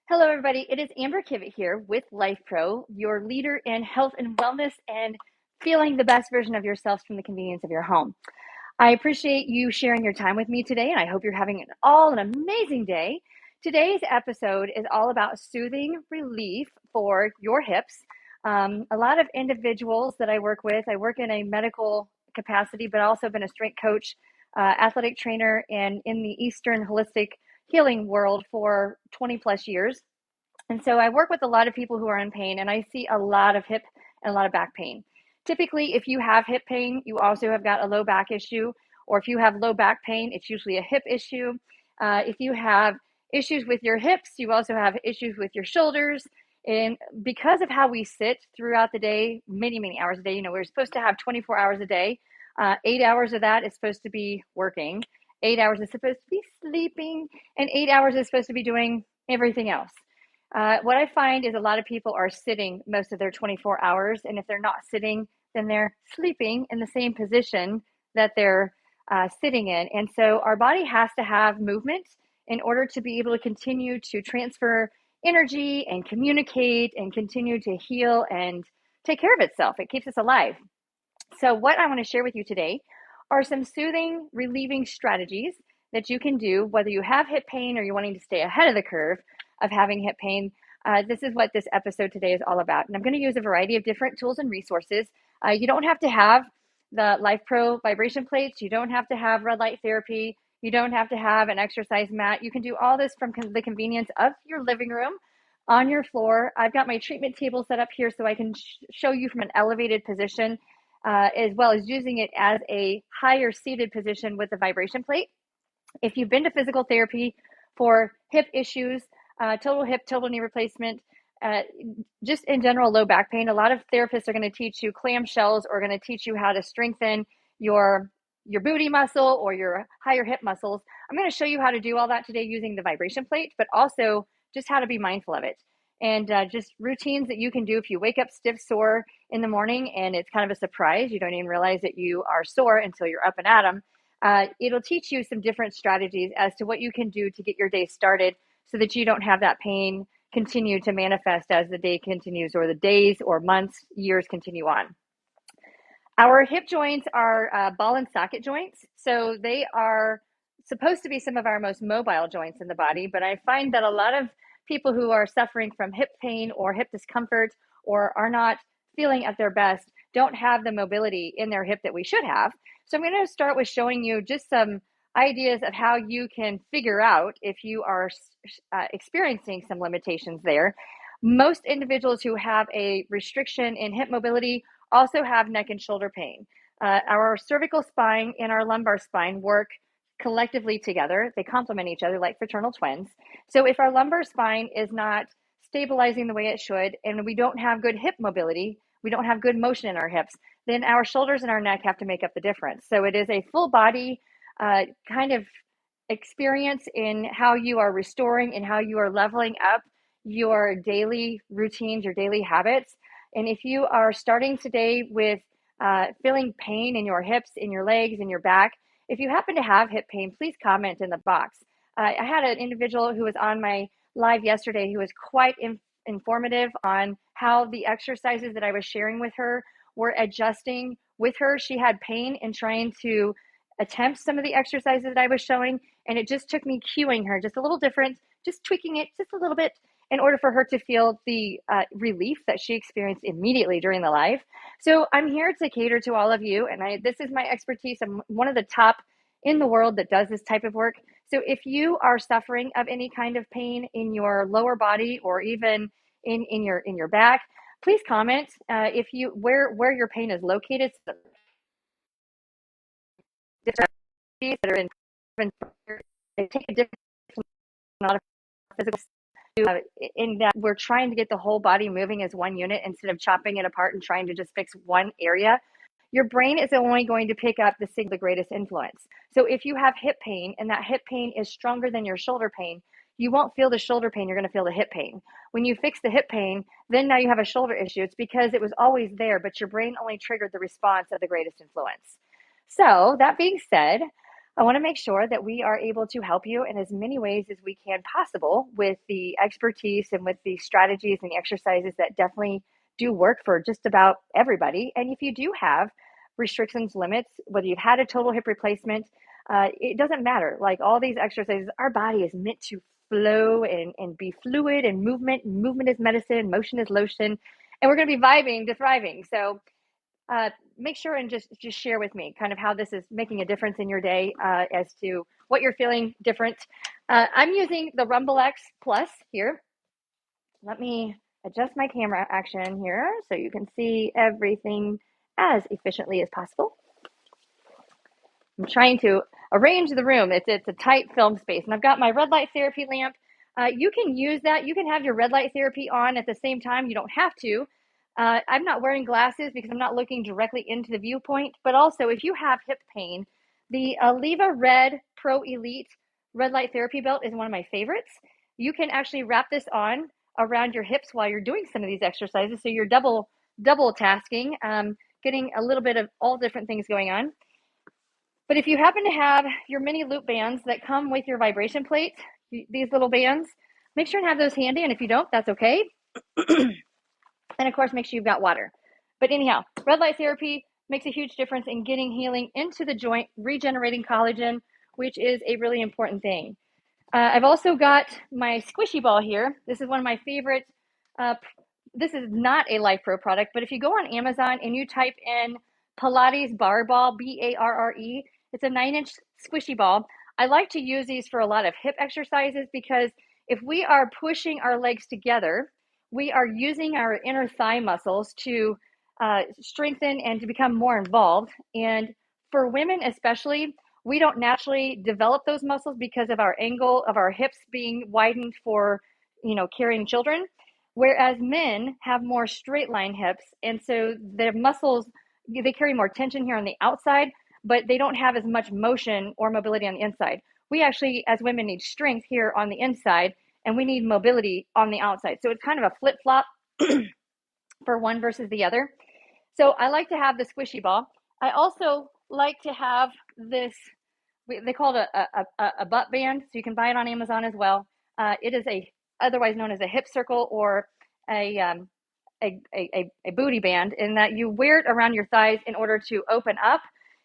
Hello, everybody. It is Amber Kivett here with Life Pro, your leader in health and wellness and feeling the best version of yourselves from the convenience of your home. I appreciate you sharing your time with me today, and I hope you're having an amazing day. Today's episode is all about soothing relief for your hips. A lot of individuals that I work with, I work in a medical capacity, but also been a strength coach, athletic trainer, and in the Eastern holistic healing world for 20 plus years. And so I work with a lot of people who are in pain, and I see a lot of hip and a lot of back pain. Typically, if you have hip pain, you also have got a low back issue, or if you have low back pain, it's usually a hip issue. If you have issues with your hips, you also have issues with your shoulders. And because of how we sit throughout the day, many, many hours a day, we're supposed to have 24 hours a day. 8 hours of that is supposed to be working. 8 hours is supposed to be sleeping, and 8 hours is supposed to be doing everything else. What I find is a lot of people are sitting most of their 24 hours, and if they're not sitting, then they're sleeping in the same position that they're sitting in. And so our body has to have movement in order to be able to continue to transfer energy and communicate and continue to heal and take care of itself. It keeps us alive. So what I want to share with you today are some soothing, relieving strategies that you can do, whether you have hip pain or you're wanting to stay ahead of the curve of having hip pain. This is what this episode today is all about. And I'm going to use a variety of different tools and resources. You don't have to have the Life Pro vibration plates. You don't have to have red light therapy. You don't have to have an exercise mat. You can do all this from the convenience of your living room on your floor. I've got my treatment table set up here so I can show you from an elevated position, as well as using it as a higher seated position with the vibration plate. If you've been to physical therapy for hip issues, total hip, total knee replacement, just in general low back pain, a lot of therapists are going to teach you clamshells or going to teach you how to strengthen your booty muscle or your higher hip muscles. I'm going to show you how to do all that today using the vibration plate, but also just how to be mindful of it. And just routines that you can do if you wake up stiff, sore in the morning and it's kind of a surprise. You don't even realize that you are sore until you're up and at 'em. It'll teach you some different strategies as to what you can do to get your day started so that you don't have that pain continue to manifest as the day continues, or the days or months, years continue on. Our hip joints are ball and socket joints. So they are supposed to be some of our most mobile joints in the body, but I find that a lot of people who are suffering from hip pain or hip discomfort or are not feeling at their best don't have the mobility in their hip that we should have. So I'm going to start with showing you just some ideas of how you can figure out if you are experiencing some limitations there. Most individuals who have a restriction in hip mobility also have neck and shoulder pain. Our cervical spine and our lumbar spine work collectively together. They complement each other like fraternal twins. So if our lumbar spine is not stabilizing the way it should, and we don't have good hip mobility, we don't have good motion in our hips, then our shoulders and our neck have to make up the difference. So it is a full body kind of experience in how you are restoring and how you are leveling up your daily routines, your daily habits. And if you are starting today with feeling pain in your hips, in your legs, in your back, if you happen to have hip pain, please comment in the box. I had an individual who was on my live yesterday who was quite informative on how the exercises that I was sharing with her were adjusting with her. She had pain in trying to attempt some of the exercises that I was showing, and it just took me cueing her just a little different, just tweaking it just a little bit in order for her to feel the relief that she experienced immediately during the live. So I'm here to cater to all of you, and this is my expertise. I'm one of the top in the world that does this type of work. So if you are suffering of any kind of pain in your lower body or even in your back, please comment if you where your pain is located. That are in they take a different not a physical in that we're trying to get the whole body moving as one unit instead of chopping it apart and trying to just fix one area. Your brain is only going to pick up the greatest influence. So if you have hip pain and that hip pain is stronger than your shoulder pain, you won't feel the shoulder pain, you're going to feel the hip pain. When you fix the hip pain, then now you have a shoulder issue. It's because it was always there, but your brain only triggered the response of the greatest influence. So that being said, I want to make sure that we are able to help you in as many ways as we can possible with the expertise and with the strategies and the exercises that definitely do work for just about everybody. And if you do have restrictions, limits, whether you've had a total hip replacement, it doesn't matter. Like all these exercises, our body is meant to flow and be fluid, and movement is medicine, motion is lotion, and we're going to be vibing to thriving. So make sure and just share with me kind of how this is making a difference in your day, as to what you're feeling different. I'm using the Rumblex Plus here. Let me adjust my camera action here so you can see everything as efficiently as possible. I'm trying to arrange the room. It's a tight film space, and I've got my red light therapy lamp. You can use that. You can have your red light therapy on at the same time. You don't have to. I'm not wearing glasses because I'm not looking directly into the viewpoint, but also if you have hip pain, the AllevaRed Pro Elite red light therapy belt is one of my favorites. You can actually wrap this on around your hips while you're doing some of these exercises, so you're double tasking, getting a little bit of all different things going on. But if you happen to have your mini loop bands that come with your vibration plate, these little bands, make sure and have those handy. And if you don't, that's okay. And of course, make sure you've got water. But anyhow, red light therapy makes a huge difference in getting healing into the joint, regenerating collagen, which is a really important thing. I've also got my squishy ball here. This is one of my favorites. This is not a LifePro product, but if you go on Amazon and you type in Pilates bar ball, BARRE, it's a 9-inch squishy ball. I like to use these for a lot of hip exercises because if we are pushing our legs together, we are using our inner thigh muscles to strengthen and to become more involved. And for women especially, we don't naturally develop those muscles because of our angle of our hips being widened for, carrying children. Whereas men have more straight line hips. And so their muscles, they carry more tension here on the outside, but they don't have as much motion or mobility on the inside. We actually, as women, need strength here on the inside, and we need mobility on the outside. So it's kind of a flip-flop for one versus the other. So I like to have the squishy ball. I also like to have this, they call it a butt band, so you can buy it on Amazon as well. It is otherwise known as a hip circle or a booty band, in that you wear it around your thighs in order to open up.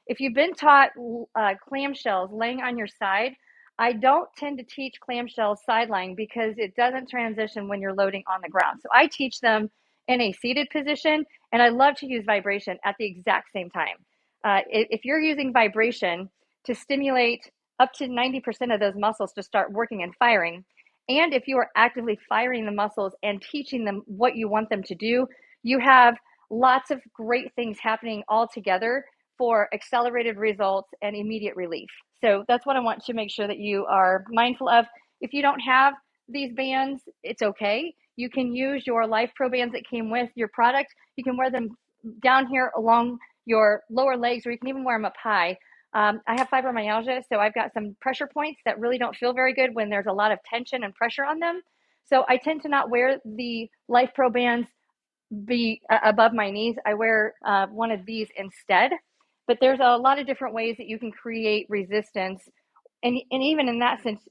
If you've been taught clamshells laying on your side, I don't tend to teach clamshells sideline because it doesn't transition when you're loading on the ground. So I teach them in a seated position, and I love to use vibration at the exact same time. If you're using vibration to stimulate up to 90% of those muscles to start working and firing, and if you are actively firing the muscles and teaching them what you want them to do, you have lots of great things happening all together for accelerated results and immediate relief. So that's what I want to make sure that you are mindful of. If you don't have these bands, it's okay. You can use your LifePro bands that came with your product. You can wear them down here along your lower legs, or you can even wear them up high. I have fibromyalgia, so I've got some pressure points that really don't feel very good when there's a lot of tension and pressure on them. So I tend to not wear the LifePro bands above my knees. I wear one of these instead. But there's a lot of different ways that you can create resistance. And even in that sense,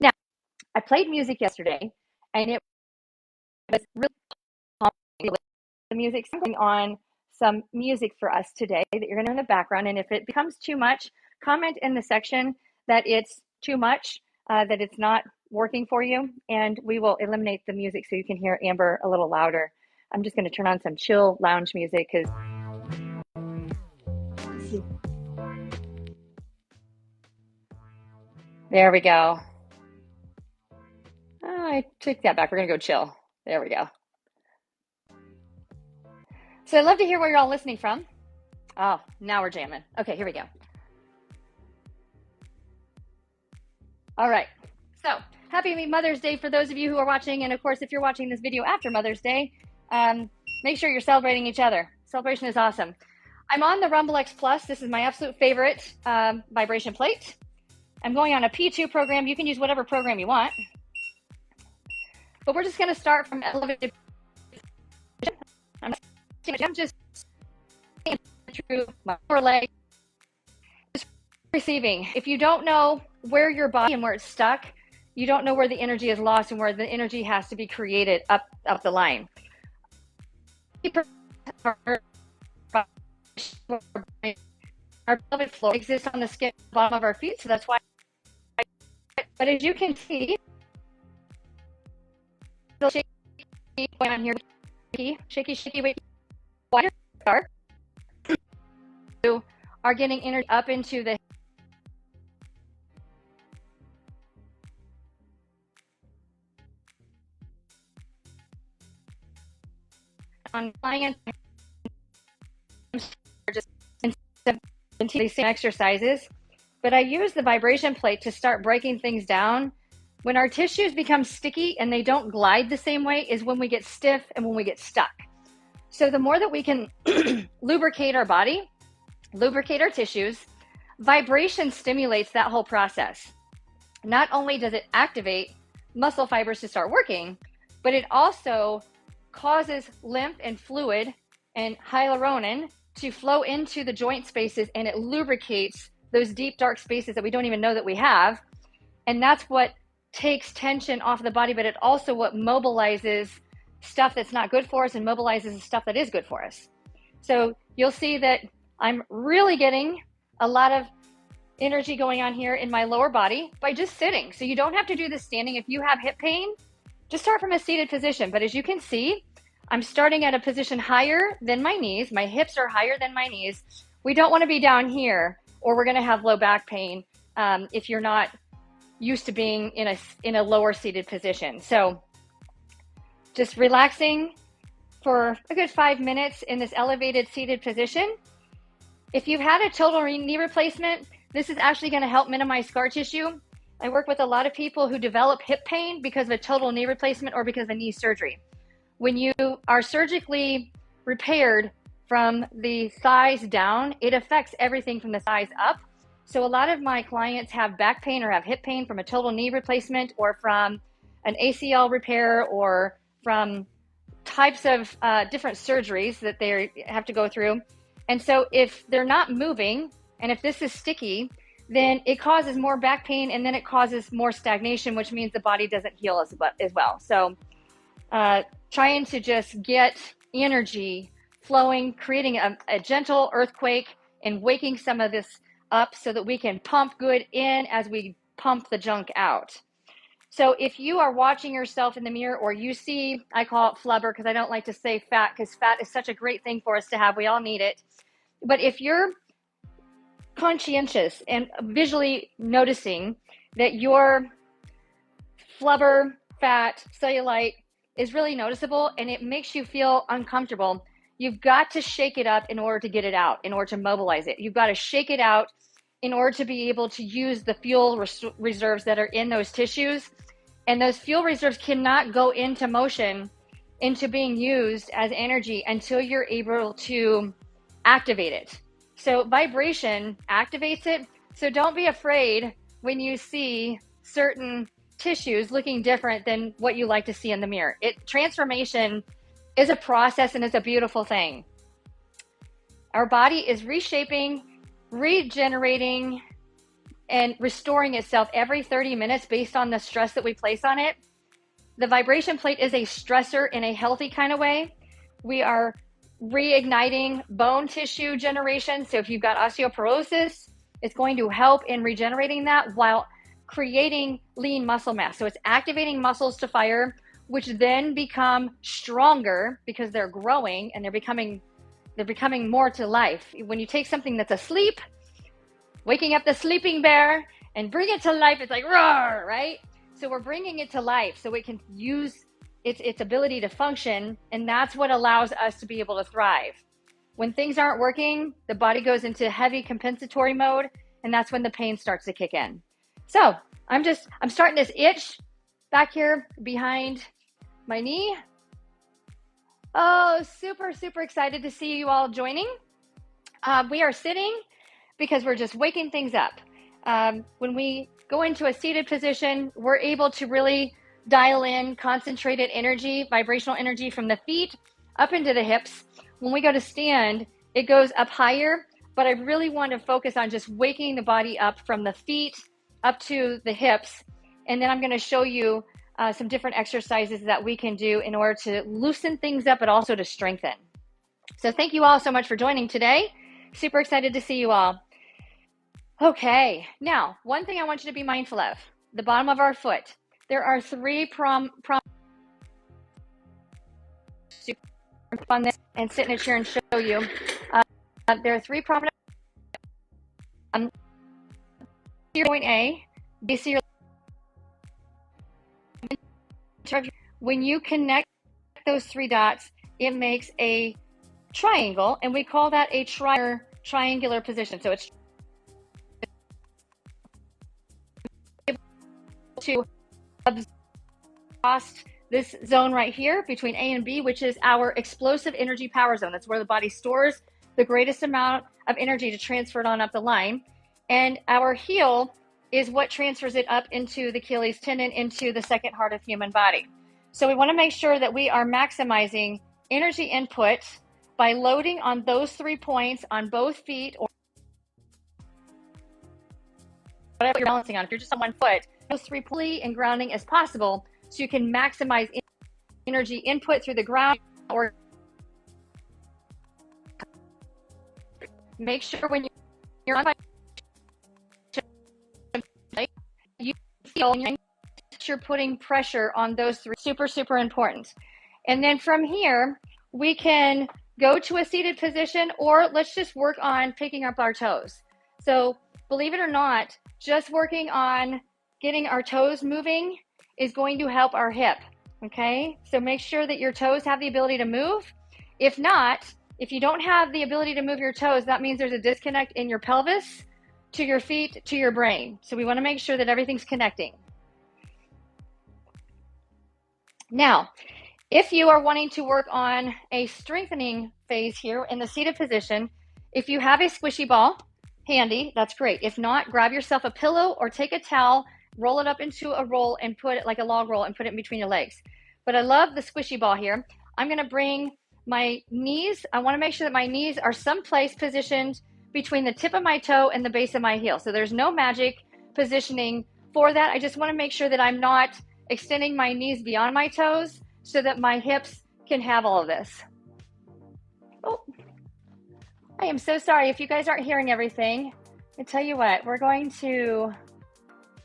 now, I played music yesterday, and it was really calming. The music, something on some music for us today that you're going to hear in the background. And if it becomes too much, comment in the section that it's too much, that it's not working for you, and we will eliminate the music so you can hear Amber a little louder. I'm just going to turn on some chill lounge music because there we go. Oh, I took that back. We're going to go chill. There we go. So I'd love to hear where you're all listening from. Oh, now we're jamming. Okay, here we go. All right. So happy Mother's Day for those of you who are watching. And of course, if you're watching this video after Mother's Day, make sure you're celebrating each other. Celebration is awesome. I'm on the Rumblex Plus. This is my absolute favorite vibration plate. I'm going on a P2 program. You can use whatever program you want. But we're just going to start from elevated position. I'm just through my lower leg, just receiving. If you don't know where your body and where it's stuck, you don't know where the energy is lost and where the energy has to be created up the line. Our pelvic floor exists on the skin at the bottom of our feet, so that's why. But as you can see, shaky going on here, shaky, wait, wider are getting energy up into the on clients just into these same exercises, but I use the vibration plate to start breaking things down. When our tissues become sticky and they don't glide the same way is when we get stiff and when we get stuck. So the more that we can lubricate our body, lubricate our tissues, vibration stimulates that whole process. Not only does it activate muscle fibers to start working, but it also causes lymph and fluid and hyaluronan to flow into the joint spaces, and it lubricates those deep, dark spaces that we don't even know that we have. And that's what takes tension off the body, but it also what mobilizes stuff that's not good for us and mobilizes the stuff that is good for us. So you'll see that I'm really getting a lot of energy going on here in my lower body by just sitting. So you don't have to do this standing. If you have hip pain, just start from a seated position. But as you can see, I'm starting at a position higher than my knees. My hips are higher than my knees. We don't want to be down here, or we're going to have low back pain if you're not used to being in a lower seated position. So just relaxing for a good 5 minutes in this elevated seated position. If you've had a total knee replacement, this is actually going to help minimize scar tissue. I work with a lot of people who develop hip pain because of a total knee replacement or because of a knee surgery. When you are surgically repaired from the thighs down, it affects everything from the thighs up. So a lot of my clients have back pain or have hip pain from a total knee replacement or from an ACL repair or from types of different surgeries that they have to go through. And so if they're not moving, and if this is sticky, then it causes more back pain, and then it causes more stagnation, which means the body doesn't heal as well. So trying to just get energy flowing, creating a gentle earthquake and waking some of this up so that we can pump good in as we pump the junk out. So if you are watching yourself in the mirror, or you see, I call it flubber because I don't like to say fat, because fat is such a great thing for us to have. We all need it. But if you're conscientious and visually noticing that your flubber, fat, cellulite is really noticeable and it makes you feel uncomfortable, you've got to shake it up in order to get it out, in order to mobilize it. You've got to shake it out in order to be able to use the fuel reserves that are in those tissues. And those fuel reserves cannot go into motion, into being used as energy until you're able to activate it. So vibration activates it. So don't be afraid when you see certain tissues looking different than what you like to see in the mirror. Transformation is a process, and it's a beautiful thing. Our body is reshaping, regenerating, and restoring itself every 30 minutes based on the stress that we place on it. The vibration plate is a stressor in a healthy kind of way. We are reigniting bone tissue generation. So if you've got osteoporosis, it's going to help in regenerating that while creating lean muscle mass. So it's activating muscles to fire, which then become stronger because they're growing and they're becoming more to life. When you take something that's asleep, waking up the sleeping bear and bring it to life, it's like roar, right? So we're bringing it to life so it can use its ability to function, and that's what allows us to be able to thrive. When things aren't working, the body goes into heavy compensatory mode, and that's when the pain starts to kick in. So I'm starting this itch back here behind my knee. Oh, super, super excited to see you all joining. We are sitting because we're just waking things up. When we go into a seated position, we're able to really dial in concentrated energy, vibrational energy from the feet up into the hips. When we go to stand, it goes up higher, but I really want to focus on just waking the body up from the feet up to the hips. And then I'm going to show you some different exercises that we can do in order to loosen things up, but also to strengthen. So thank you all so much for joining today. Super excited to see you all. Okay, now, one thing I want you to be mindful of, the bottom of our foot. There are three on this and sit in a chair and show you. There are three prominent point A, base of your, when you connect those three dots, it makes a triangle, and we call that a triangular position. So it's to exhaust this zone right here between A and B, which is our explosive energy power zone. That's where the body stores the greatest amount of energy to transfer it on up the line. And our heel is what transfers it up into the Achilles tendon, into the second heart of human body. So we want to make sure that we are maximizing energy input by loading on those 3 points on both feet, or whatever you're balancing on. If you're just on one foot, those 3 pulley and grounding as possible, so you can maximize energy input through the ground. Or make sure when you're on, you feel you're putting pressure on those 3. Super important. And then from here, we can go to a seated position, or let's just work on picking up our toes. So believe it or not, just working on getting our toes moving is going to help our hip, okay? So make sure that your toes have the ability to move. If not, if you don't have the ability to move your toes, that means there's a disconnect in your pelvis, to your feet, to your brain. So we want to make sure that everything's connecting. Now, if you are wanting to work on a strengthening phase here in the seated position, if you have a squishy ball handy, that's great. If not, grab yourself a pillow or take a towel, roll it up into a roll and put it like a log roll and put it in between your legs. But I love the squishy ball here. I'm going to bring my knees. I want to make sure that my knees are someplace positioned between the tip of my toe and the base of my heel. So there's no magic positioning for that. I just want to make sure that I'm not extending my knees beyond my toes so that my hips can have all of this. Oh, I am so sorry if you guys aren't hearing everything. I tell you what, we're going to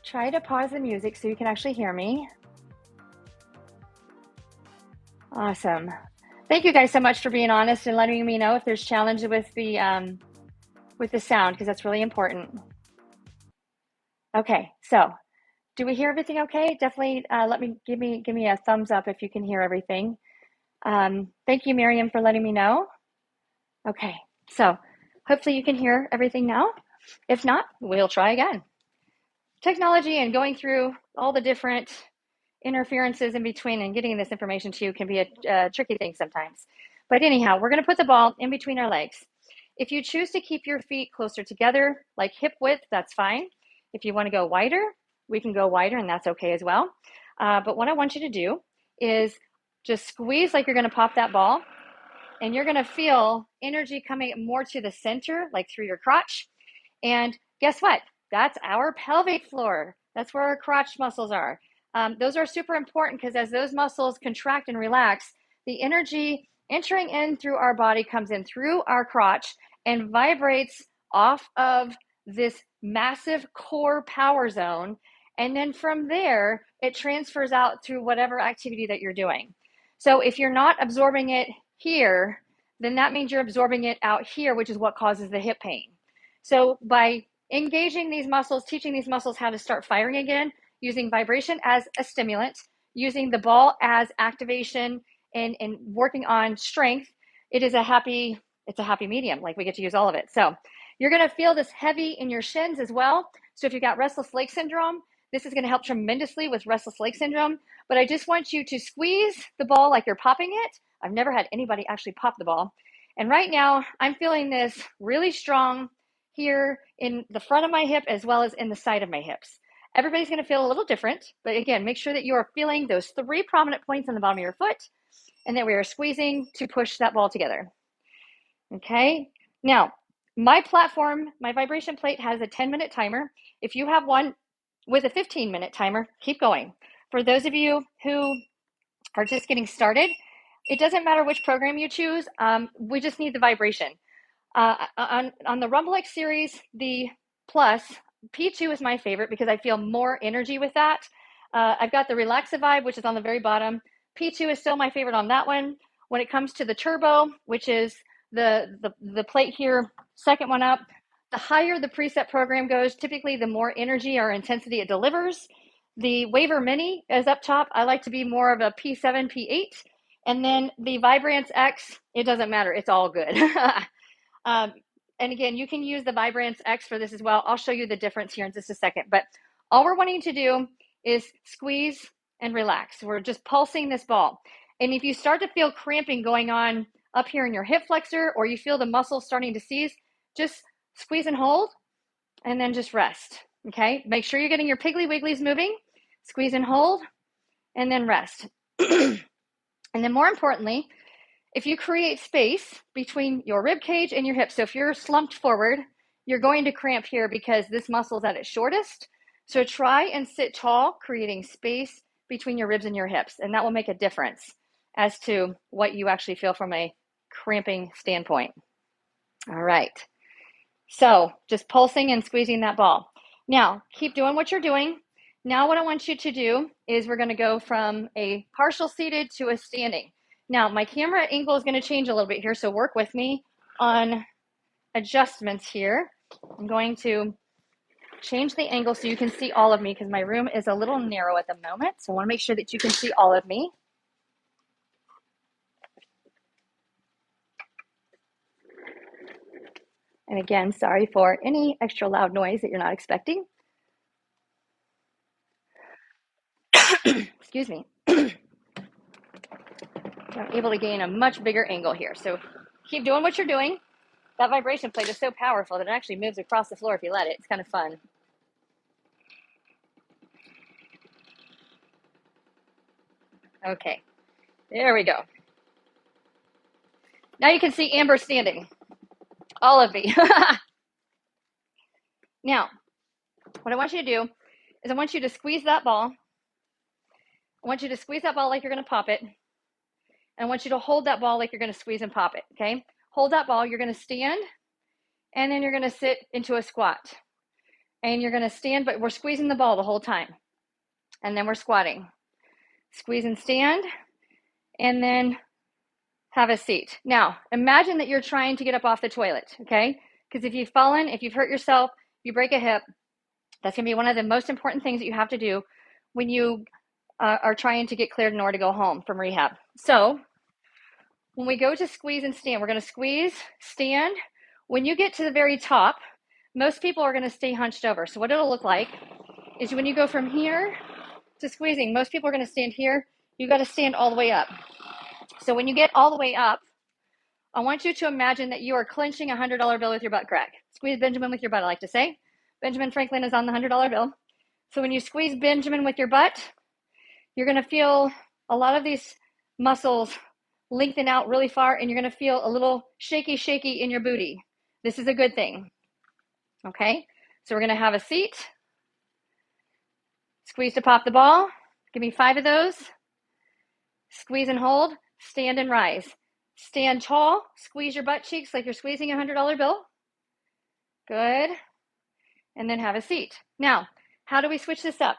try to pause the music so you can actually hear me. Awesome. Thank you guys so much for being honest and letting me know if there's challenges with the sound, because that's really important. Okay, so do we hear everything okay? Definitely give me a thumbs up if you can hear everything. Thank you, Miriam, for letting me know. Okay, so hopefully you can hear everything now. If not, we'll try again. Technology and going through all the different interferences in between and getting this information to you can be a tricky thing sometimes. But anyhow, we're going to put the ball in between our legs. If you choose to keep your feet closer together, like hip width, that's fine. If you want to go wider, we can go wider, and that's okay as well. But what I want you to do is just squeeze like you're going to pop that ball, and you're going to feel energy coming more to the center, like through your crotch. And guess what? That's our pelvic floor. That's where our crotch muscles are. Those are super important because as those muscles contract and relax, the energy entering in through our body comes in through our crotch and vibrates off of this massive core power zone. And then from there, it transfers out through whatever activity that you're doing. So if you're not absorbing it here, then that means you're absorbing it out here, which is what causes the hip pain. So by engaging these muscles, teaching these muscles how to start firing again, using vibration as a stimulant, using the ball as activation, and working on strength, it's a happy medium. Like, we get to use all of it. So you're going to feel this heavy in your shins as well. So if you've got restless leg syndrome, this is going to help tremendously with restless leg syndrome. But I just want you to squeeze the ball like you're popping it. I've never had anybody actually pop the ball. And right now I'm feeling this really strong here in the front of my hip as well as in the side of my hips. Everybody's going to feel a little different, but again, make sure that you are feeling those 3 prominent points on the bottom of your foot and that we are squeezing to push that ball together. Okay, now my platform, my vibration plate has a 10-minute timer. If you have one with a 15-minute timer, keep going. For those of you who are just getting started, it doesn't matter which program you choose. We just need the vibration. On the Rumblex series, the Plus, P2 is my favorite because I feel more energy with that. I've got the Relaxa Vibe, which is on the very bottom. P2 is still my favorite on that one. When it comes to the Turbo, which is the plate here, second one up, the higher the preset program goes, typically the more energy or intensity it delivers. The Waver Mini is up top. I like to be more of a P7, P8. And then the Vibrance X, it doesn't matter. It's all good. And again, you can use the Vibrance X for this as well. I'll show you the difference here in just a second. But all we're wanting to do is squeeze and relax. We're just pulsing this ball. And if you start to feel cramping going on up here in your hip flexor, or you feel the muscles starting to seize, just squeeze and hold, and then just rest. Okay, make sure you're getting your piggly wigglies moving, squeeze and hold, and then rest. And then more importantly, if you create space between your rib cage and your hips, so if you're slumped forward, you're going to cramp here because this muscle is at its shortest. So try and sit tall, creating space between your ribs and your hips, and that will make a difference as to what you actually feel from a cramping standpoint. All right. So just pulsing and squeezing that ball. Now, keep doing what you're doing. Now what I want you to do is we're going to go from a partial seated to a standing. Now, my camera angle is going to change a little bit here, so work with me on adjustments here. I'm going to change the angle so you can see all of me because my room is a little narrow at the moment, so I want to make sure that you can see all of me. And again, sorry for any extra loud noise that you're not expecting. Excuse me. I'm able to gain a much bigger angle here. So keep doing what you're doing. That vibration plate is so powerful that it actually moves across the floor if you let it. It's kind of fun. Okay, there we go. Now you can see Amber standing. All of me. Now, what I want you to do is I want you to squeeze that ball. I want you to squeeze that ball like you're going to pop it. And I want you to hold that ball like you're going to squeeze and pop it, okay? Hold that ball. You're going to stand, and then you're going to sit into a squat. And you're going to stand, but we're squeezing the ball the whole time. And then we're squatting. Squeeze and stand, and then have a seat. Now, imagine that you're trying to get up off the toilet, okay? Because if you've fallen, if you've hurt yourself, you break a hip, that's going to be one of the most important things that you have to do when you are trying to get cleared in order to go home from rehab. So when we go to squeeze and stand, we're going to squeeze, stand. When you get to the very top, most people are going to stay hunched over. So what it'll look like is when you go from here to squeezing, most people are going to stand here. You got to stand all the way up. So when you get all the way up, I want you to imagine that you are clenching a $100 bill with your butt crack. Squeeze Benjamin with your butt, I like to say. Benjamin Franklin is on the $100 bill. So when you squeeze Benjamin with your butt, you're going to feel a lot of these muscles lengthen out really far, and you're going to feel a little shaky in your booty. This is a good thing. Okay, so we're going to have a seat. Squeeze to pop the ball. Give me 5 of those. Squeeze and hold. Stand and rise. Stand tall. Squeeze your butt cheeks like you're squeezing a $100 bill. Good. And then have a seat. Now, how do we switch this up?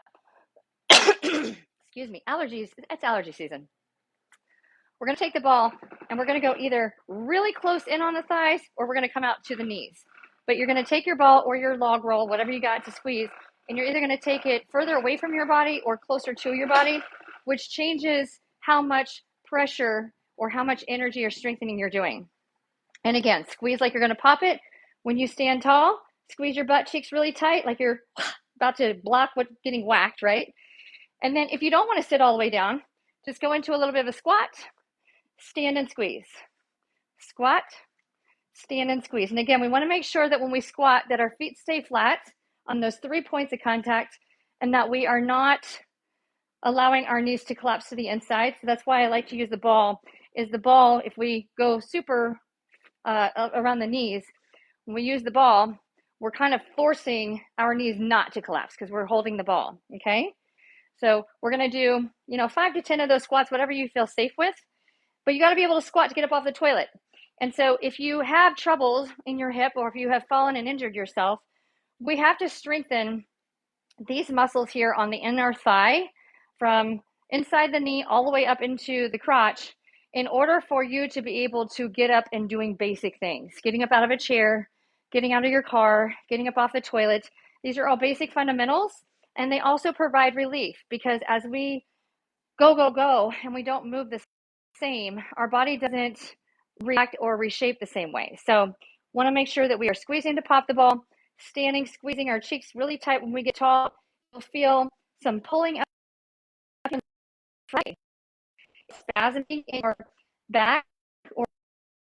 Excuse me, allergies, it's allergy season. We're going to take the ball and we're going to go either really close in on the thighs or we're going to come out to the knees. But you're going to take your ball or your log roll, whatever you got to squeeze, and you're either going to take it further away from your body or closer to your body, which changes how much pressure or how much energy or strengthening you're doing. And again, squeeze like you're going to pop it. When you stand tall, squeeze your butt cheeks really tight like you're about to block what's getting whacked, right? And then if you don't want to sit all the way down, just go into a little bit of a squat, stand and squeeze. Squat, stand and squeeze. And again, we want to make sure that when we squat that our feet stay flat on those 3 points of contact, and that we are not allowing our knees to collapse to the inside. So that's why I like to use the ball, is the ball, if we go super around the knees, when we use the ball, we're kind of forcing our knees not to collapse because we're holding the ball, okay? So we're gonna do, 5 to 10 of those squats, whatever you feel safe with, but you gotta be able to squat to get up off the toilet. And so if you have troubles in your hip, or if you have fallen and injured yourself, we have to strengthen these muscles here on the inner thigh from inside the knee all the way up into the crotch in order for you to be able to get up and doing basic things. Getting up out of a chair, getting out of your car, getting up off the toilet. These are all basic fundamentals, and they also provide relief because as we go, and we don't move the same, our body doesn't react or reshape the same way. So want to make sure that we are squeezing to pop the ball, standing, squeezing our cheeks really tight when we get tall. You'll feel some pulling up in front, spasming in your back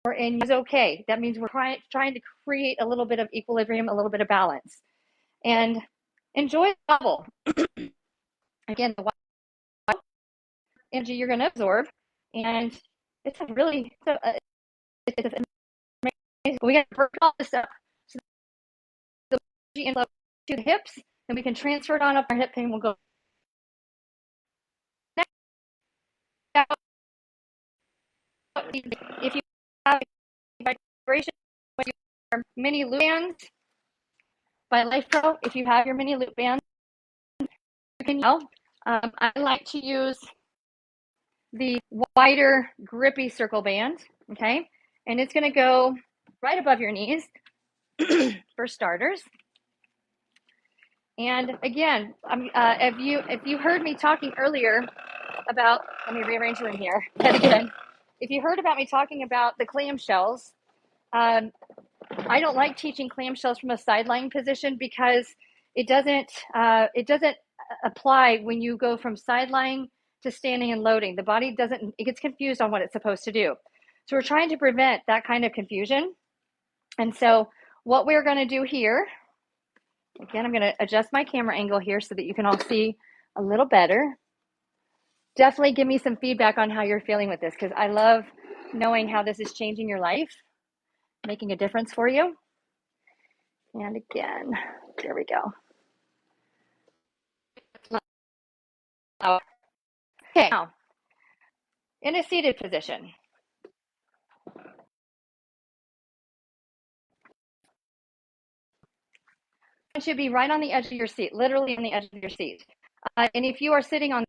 or in is okay. That means we're trying to create a little bit of equilibrium, a little bit of balance. And enjoy the bubble. Again, the energy you're going to absorb, and it's amazing. We got to work all this up so the energy inflow to the hips, and we can transfer it on up. Our hip pain will go down. If you have vibration with your mini loop bands by LifePro, if you have your mini loop bands, you can I like to use the wider grippy circle band, okay? And it's gonna go right above your knees for starters. And again, if you heard me talking earlier about, let me rearrange the room here, head again. If you heard about me talking about the clamshells, I don't like teaching clamshells from a sideline position because it doesn't apply when you go from sideline to standing and loading. The body it gets confused on what it's supposed to do. So we're trying to prevent that kind of confusion. And so what we're going to do here, again, I'm going to adjust my camera angle here so that you can all see a little better. Definitely give me some feedback on how you're feeling with this, because I love knowing how this is changing your life, making a difference for you. And again, there we go. Okay, now, in a seated position. You should be right on the edge of your seat, literally on the edge of your seat. And if you are sitting on,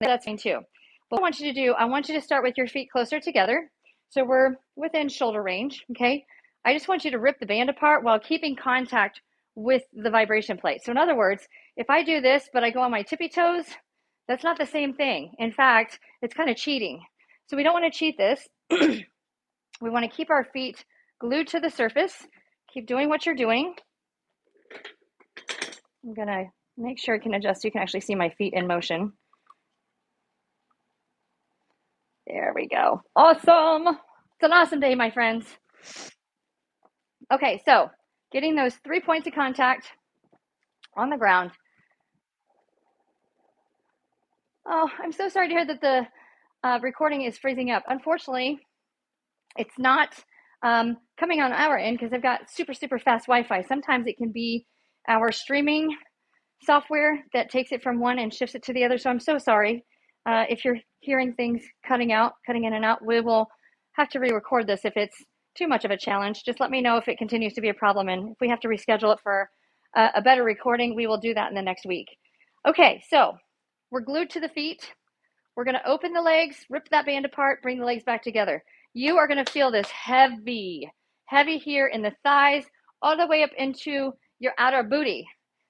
that's fine too. But what I want you to do, I want you to start with your feet closer together. So we're within shoulder range, okay? I just want you to rip the band apart while keeping contact with the vibration plate. So in other words, if I do this, but I go on my tippy toes, that's not the same thing. In fact, it's kind of cheating. So we don't want to cheat this. We want to keep our feet glued to the surface. Keep doing what you're doing. I'm going to make sure I can adjust so you can actually see my feet in motion. There we go. Awesome. It's an awesome day, my friends. Okay, so getting those 3 points of contact on the ground. Oh, I'm so sorry to hear that the recording is freezing up. Unfortunately, it's not coming on our end because I've got super, super fast Wi-Fi. Sometimes it can be our streaming software that takes it from one and shifts it to the other. So I'm so sorry if you're hearing things cutting in and out. We will have to re-record this if it's too much of a challenge. Just let me know if it continues to be a problem, and if we have to reschedule it for a better recording, we will do that in the next week. Okay, so we're glued to the feet. We're going to open the legs, rip that band apart, bring the legs back together. You are going to feel this heavy here in the thighs, all the way up into your outer booty.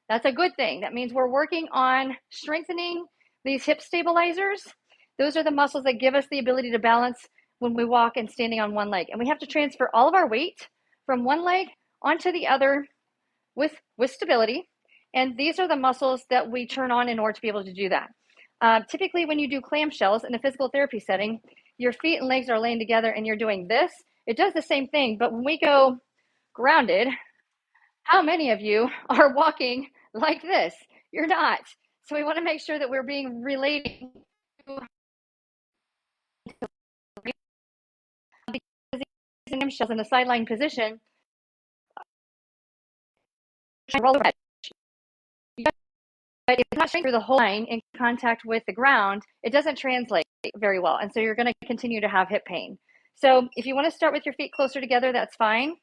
That's a good thing. That means we're working on strengthening these hip stabilizers. Those are the muscles that give us the ability to balance when we walk and standing on one leg. And we have to transfer all of our weight from one leg onto the other with stability. And these are the muscles that we turn on in order to be able to do that. Typically, when you do clamshells in a physical therapy setting, your feet and legs are laying together and you're doing this. It does the same thing, but when we go grounded, how many of you are walking like this? You're not. So we want to make sure that we're being related to shells in the sideline position. Roll overhead. But if it's not through the whole line in contact with the ground, it doesn't translate very well. And so you're going to continue to have hip pain. So if you want to start with your feet closer together, that's fine.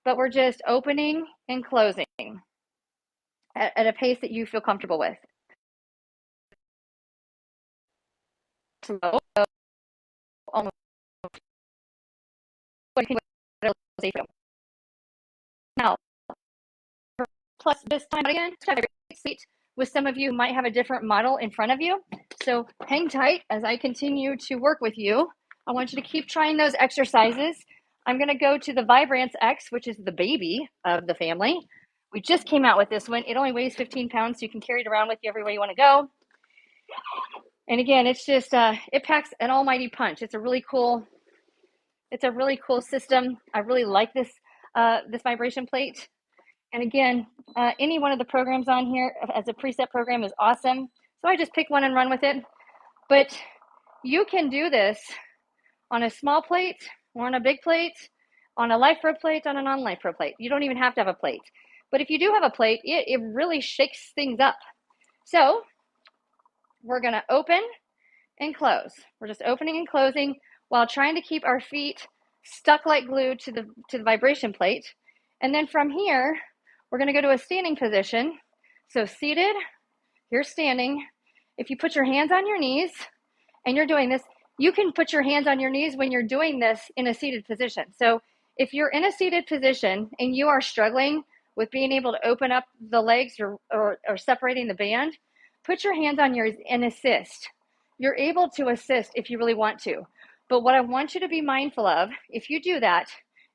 But we're just opening and closing at a pace that you feel comfortable with. Slow. Almost. Now, plus this time again, with some of you might have a different model in front of you. So hang tight as I continue to work with you. I want you to keep trying those exercises. I'm going to go to the Vibrance X, which is the baby of the family. We just came out with this one. It only weighs 15 pounds, so you can carry it around with you everywhere you want to go. And again, it's just, it packs an almighty punch. It's a really cool system. I really like this, this vibration plate. And again, any one of the programs on here as a preset program is awesome. So I just pick one and run with it. But you can do this on a small plate or on a big plate, on a LifePro plate, on a non-LifePro plate. You don't even have to have a plate. But if you do have a plate, it really shakes things up. So we're going to open and close. We're just opening and closing while trying to keep our feet stuck like glue to the vibration plate. And then from here, we're going to go to a standing position. So seated, you're standing. If you put your hands on your knees and you're doing this, you can put your hands on your knees when you're doing this in a seated position. So if you're in a seated position and you are struggling with being able to open up the legs or separating the band, put your hands on yours and assist. You're able to assist if you really want to. But what I want you to be mindful of, if you do that,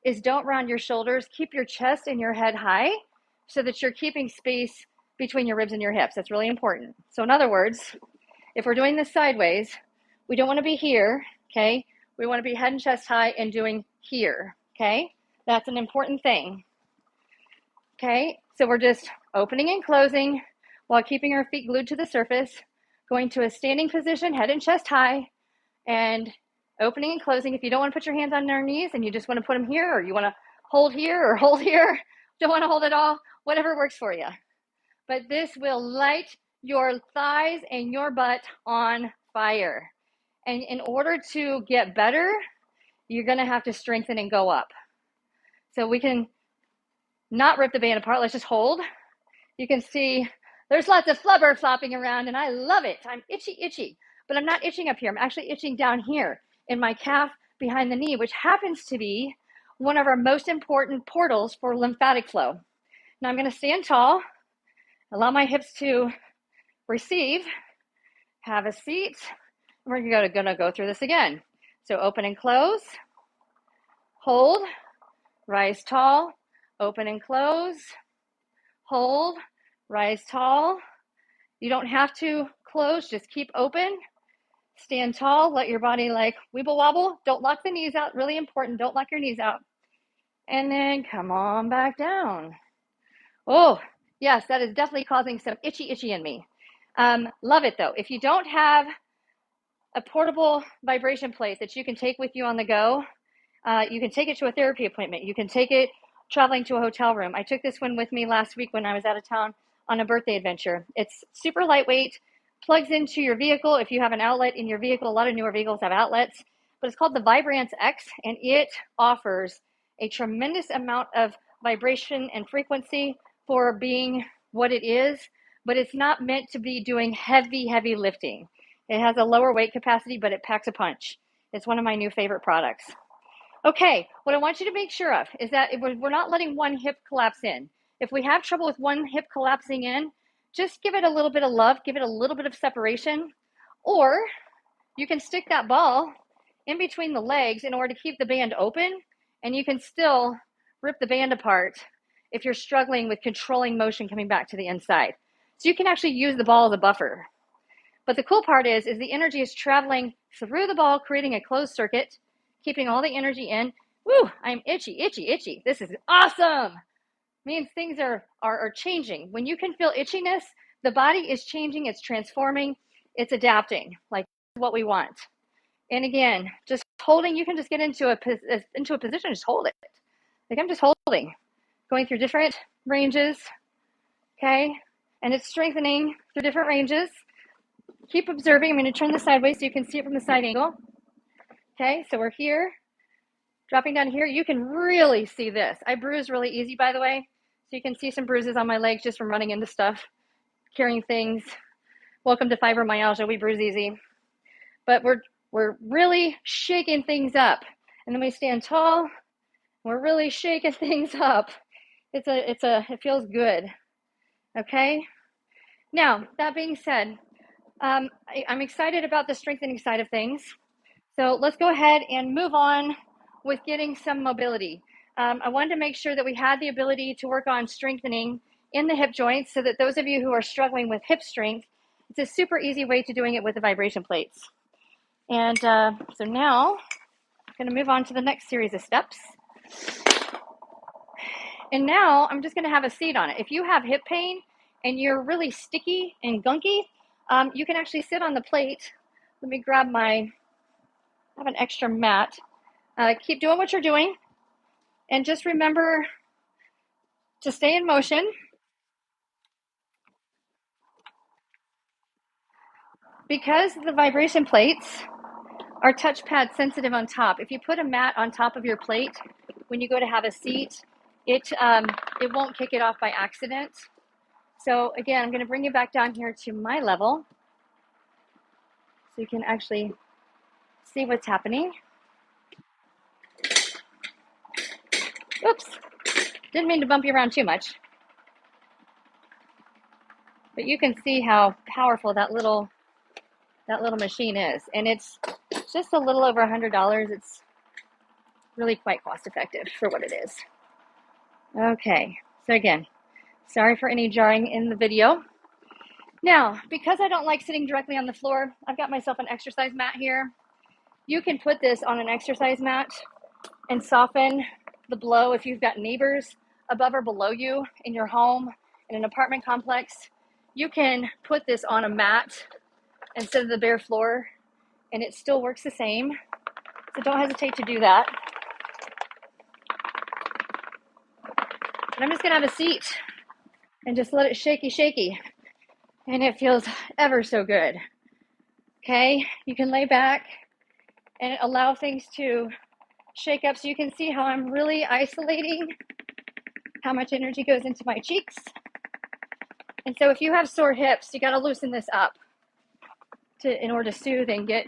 is don't round your shoulders. Keep your chest and your head high so that you're keeping space between your ribs and your hips. That's really important. So in other words, if we're doing this sideways, we don't want to be here, okay? We want to be head and chest high and doing here, okay? That's an important thing, okay? So we're just opening and closing while keeping our feet glued to the surface, going to a standing position, head and chest high, and opening and closing. If you don't want to put your hands on your knees and you just want to put them here, or you want to hold here, don't want to hold it all, whatever works for you. But this will light your thighs and your butt on fire. And in order to get better, you're going to have to strengthen and go up. So we can not rip the band apart. Let's just hold. You can see there's lots of flubber flopping around, and I love it. I'm itchy. But I'm not itching up here. I'm actually itching down here in my calf behind the knee, which happens to be one of our most important portals for lymphatic flow. Now I'm going to stand tall, allow my hips to receive, have a seat. We're going to go through this again. So open and close, hold, rise tall, open and close, hold, rise tall. You don't have to close, just keep open. Stand tall, let your body like wibble wobble. Don't lock the knees out, really important. Don't lock your knees out. And then come on back down. Oh, yes, that is definitely causing some itchy in me. Love it though. If you don't have a portable vibration plate that you can take with you on the go, you can take it to a therapy appointment. You can take it traveling to a hotel room. I took this one with me last week when I was out of town on a birthday adventure. It's super lightweight, plugs into your vehicle. If you have an outlet in your vehicle, a lot of newer vehicles have outlets, but it's called the Vibrance X, and it offers a tremendous amount of vibration and frequency for being what it is, but it's not meant to be doing heavy lifting. It has a lower weight capacity, but it packs a punch. It's one of my new favorite products. Okay, what I want you to make sure of is that we're not letting one hip collapse in. If we have trouble with one hip collapsing in, just give it a little bit of love, give it a little bit of separation, or you can stick that ball in between the legs in order to keep the band open, and you can still rip the band apart if you're struggling with controlling motion coming back to the inside. So you can actually use the ball as a buffer. But the cool part is the energy is traveling through the ball, creating a closed circuit, keeping all the energy in. Woo, I'm itchy. This is awesome. Means things are changing. When you can feel itchiness, the body is changing, it's transforming, it's adapting, like what we want. And again, just holding, you can just get into a position, just hold it. Like I'm just holding, going through different ranges, okay? And it's strengthening through different ranges. Keep observing. I'm going to turn this sideways so you can see it from the side angle. Okay, so we're here, dropping down here. You can really see this. I bruise really easy, by the way. So you can see some bruises on my legs just from running into stuff, carrying things. Welcome to fibromyalgia. We bruise easy. But we're really shaking things up. And then we stand tall. We're really shaking things up. It feels good. Okay? Now, that being said, I'm excited about the strengthening side of things. So let's go ahead and move on with getting some mobility. I wanted to make sure that we had the ability to work on strengthening in the hip joints so that those of you who are struggling with hip strength, it's a super easy way to doing it with the vibration plates. And so now I'm going to move on to the next series of steps. And now I'm just going to have a seat on it. If you have hip pain and you're really sticky and gunky, you can actually sit on the plate. Let me grab I have an extra mat. Keep doing what you're doing. And just remember to stay in motion. Because the vibration plates are touchpad sensitive on top, if you put a mat on top of your plate, when you go to have a seat, it won't kick it off by accident. So again, I'm going to bring you back down here to my level so you can actually see what's happening. Oops, didn't mean to bump you around too much. But you can see how powerful that little machine is. And it's just a little over $100. It's really quite cost effective for what it is. Okay, so again, sorry for any jarring in the video. Now, because I don't like sitting directly on the floor, I've got myself an exercise mat here. You can put this on an exercise mat and soften the blow if you've got neighbors above or below you in your home, in an apartment complex. You can put this on a mat instead of the bare floor, and it still works the same. So don't hesitate to do that. And I'm just gonna have a seat and just let it shaky. And it feels ever so good. Okay, you can lay back and allow things to shake up so you can see how I'm really isolating how much energy goes into my cheeks. And so if you have sore hips, you gotta loosen this up in order to soothe and get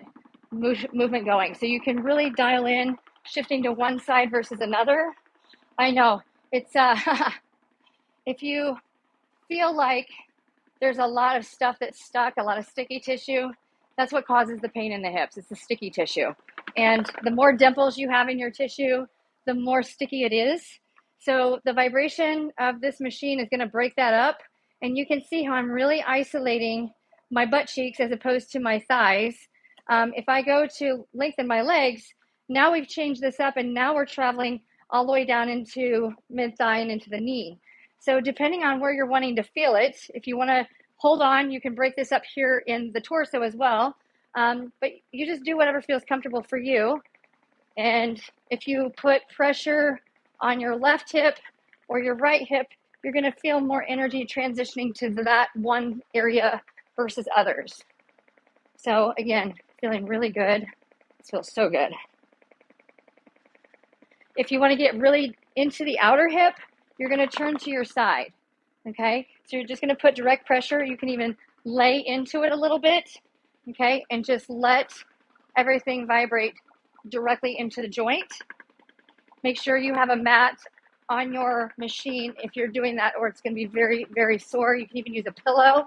movement going. So you can really dial in, shifting to one side versus another. I know, it's, if you feel like there's a lot of stuff that's stuck, a lot of sticky tissue, that's what causes the pain in the hips. It's the sticky tissue. And the more dimples you have in your tissue, the more sticky it is. So the vibration of this machine is going to break that up. And you can see how I'm really isolating my butt cheeks as opposed to my thighs. If I go to lengthen my legs, now we've changed this up and now we're traveling all the way down into mid-thigh and into the knee. So depending on where you're wanting to feel it, if you want to hold on, you can break this up here in the torso as well. But you just do whatever feels comfortable for you. And if you put pressure on your left hip or your right hip, you're going to feel more energy transitioning to that one area versus others. So again, feeling really good. This feels so good. If you want to get really into the outer hip, you're going to turn to your side. Okay, so you're just going to put direct pressure. You can even lay into it a little bit, okay, and just let everything vibrate directly into the joint. Make sure you have a mat on your machine if you're doing that, or it's going to be very, very sore. You can even use a pillow.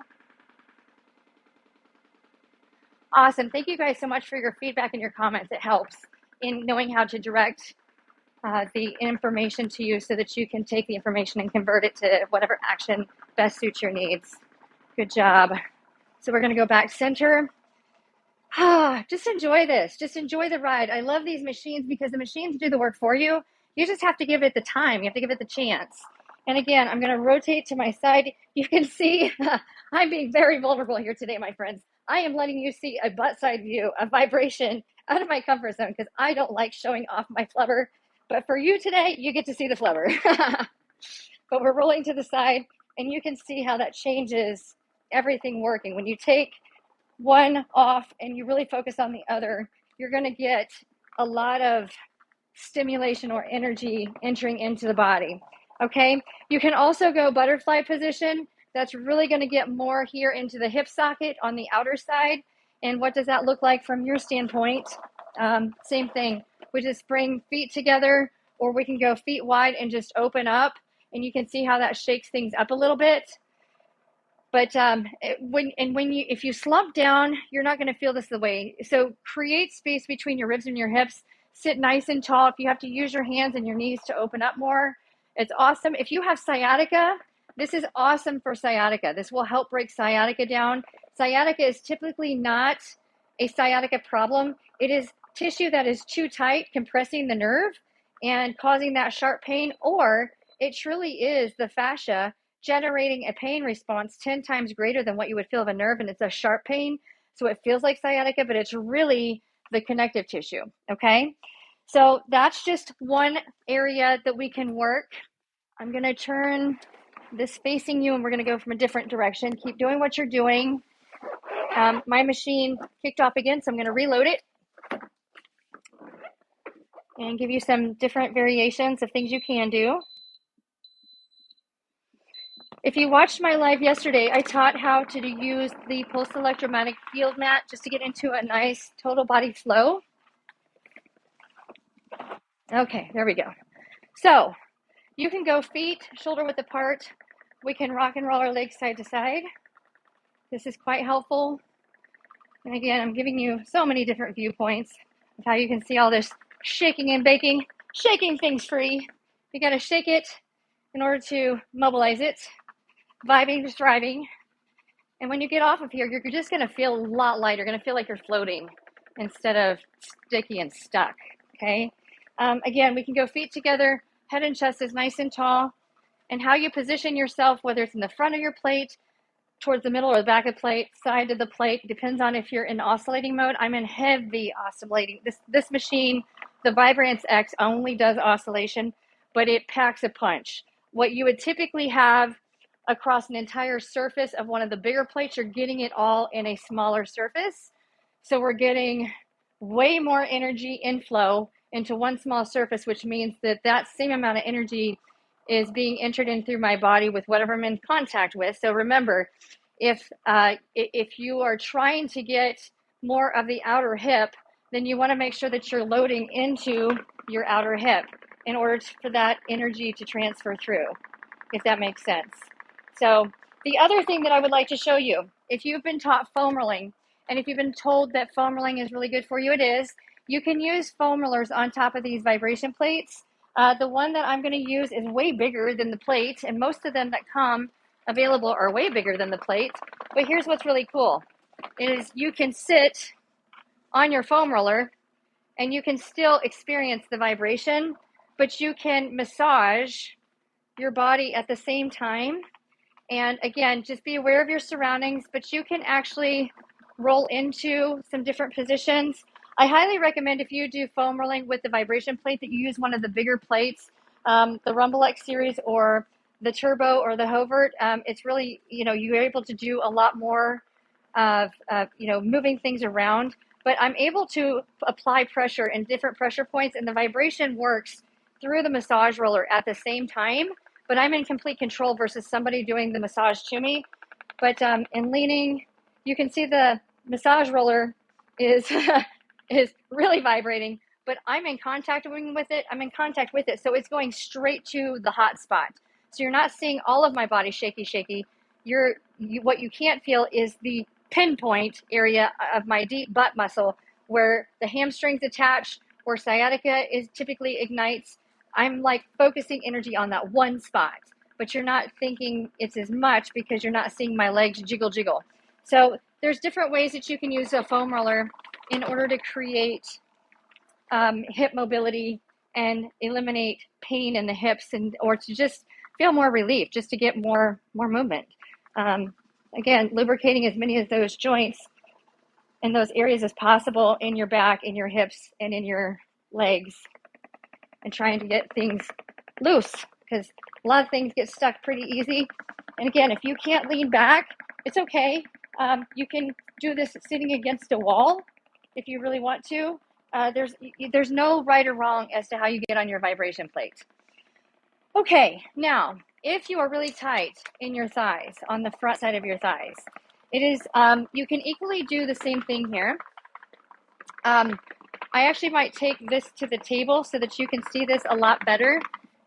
Awesome. Thank you guys so much for your feedback and your comments. It helps in knowing how to direct the information to you so that you can take the information and convert it to whatever action best suits your needs. Good job. So we're going to go back center. Just enjoy this. Just enjoy the ride. I love these machines because the machines do the work for you. You just have to give it the time. You have to give it the chance. And again, I'm going to rotate to my side. You can see I'm being very vulnerable here today, my friends. I am letting you see a butt side view of vibration out of my comfort zone because I don't like showing off my flubber. But for you today, you get to see the flubber. But we're rolling to the side, and you can see how that changes everything working. When you take one off and you really focus on the other, you're going to get a lot of stimulation or energy entering into the body. Okay, you can also go butterfly position. That's really going to get more here into the hip socket on the outer side. And what does that look like from your standpoint? Same thing. We just bring feet together, or we can go feet wide and just open up, and you can see how that shakes things up a little bit. But if you slump down, you're not going to feel this the way. So create space between your ribs and your hips. Sit nice and tall. If you have to use your hands and your knees to open up more, it's awesome. If you have sciatica, this is awesome for sciatica. This will help break sciatica down. Sciatica is typically not a sciatica problem. It is tissue that is too tight, compressing the nerve and causing that sharp pain, or it truly is the fascia generating a pain response 10 times greater than what you would feel of a nerve, and it's a sharp pain. So it feels like sciatica, but it's really the connective tissue, okay? So that's just one area that we can work. I'm gonna turn this facing you, and we're gonna go from a different direction. Keep doing what you're doing. My machine kicked off again, so I'm gonna reload it and give you some different variations of things you can do. If you watched my live yesterday, I taught how to use the pulse electromagnetic field mat just to get into a nice total body flow. Okay, there we go. So you can go feet shoulder width apart. We can rock and roll our legs side to side. This is quite helpful. And again, I'm giving you so many different viewpoints of how you can see all this shaking and baking, shaking things free. You got to shake it in order to mobilize it. Vibing, thriving. And when you get off of here, you're just going to feel a lot lighter. You're going to feel like you're floating instead of sticky and stuck, okay? Again, we can go feet together, head and chest is nice and tall. And how you position yourself, whether it's in the front of your plate, towards the middle or the back of the plate, side of the plate, depends on if you're in oscillating mode. I'm in heavy oscillating. This machine, the Vibrance X, only does oscillation, but it packs a punch. What you would typically have across an entire surface of one of the bigger plates, you're getting it all in a smaller surface. So we're getting way more energy inflow into one small surface, which means that that same amount of energy is being entered in through my body with whatever I'm in contact with. So remember, if you are trying to get more of the outer hip, then you want to make sure that you're loading into your outer hip in order for that energy to transfer through, if that makes sense. So the other thing that I would like to show you, if you've been taught foam rolling, and if you've been told that foam rolling is really good for you, it is. You can use foam rollers on top of these vibration plates. The one that I'm going to use is way bigger than the plate, and most of them that come available are way bigger than the plate. But here's what's really cool, is you can sit on your foam roller and you can still experience the vibration, but you can massage your body at the same time. And again, just be aware of your surroundings, but you can actually roll into some different positions. I highly recommend, if you do foam rolling with the vibration plate, that you use one of the bigger plates, the Rumblex series or the Turbo or the Hovert. It's really, you're able to do a lot more of, moving things around, but I'm able to apply pressure in different pressure points, and the vibration works through the massage roller at the same time. But I'm in complete control versus somebody doing the massage to me. But in leaning, you can see the massage roller is is really vibrating, but I'm in contact with it. I'm in contact with it, so it's going straight to the hot spot. So you're not seeing all of my body shaky. What you can't feel is the pinpoint area of my deep butt muscle where the hamstrings attach, where sciatica is typically ignites. I'm like focusing energy on that one spot, but you're not thinking it's as much because you're not seeing my legs jiggle. So there's different ways that you can use a foam roller in order to create hip mobility and eliminate pain in the hips, or to just feel more relief, just to get more movement. again, lubricating as many of those joints in those areas as possible in your back, in your hips, and in your legs, and trying to get things loose, because a lot of things get stuck pretty easy. And again, if you can't lean back, it's okay. You can do this sitting against a wall if you really want to. There's no right or wrong as to how you get on your vibration plate. Okay, now, if you are really tight in your thighs, on the front side of your thighs, it is, you can equally do the same thing here. I actually might take this to the table so that you can see this a lot better.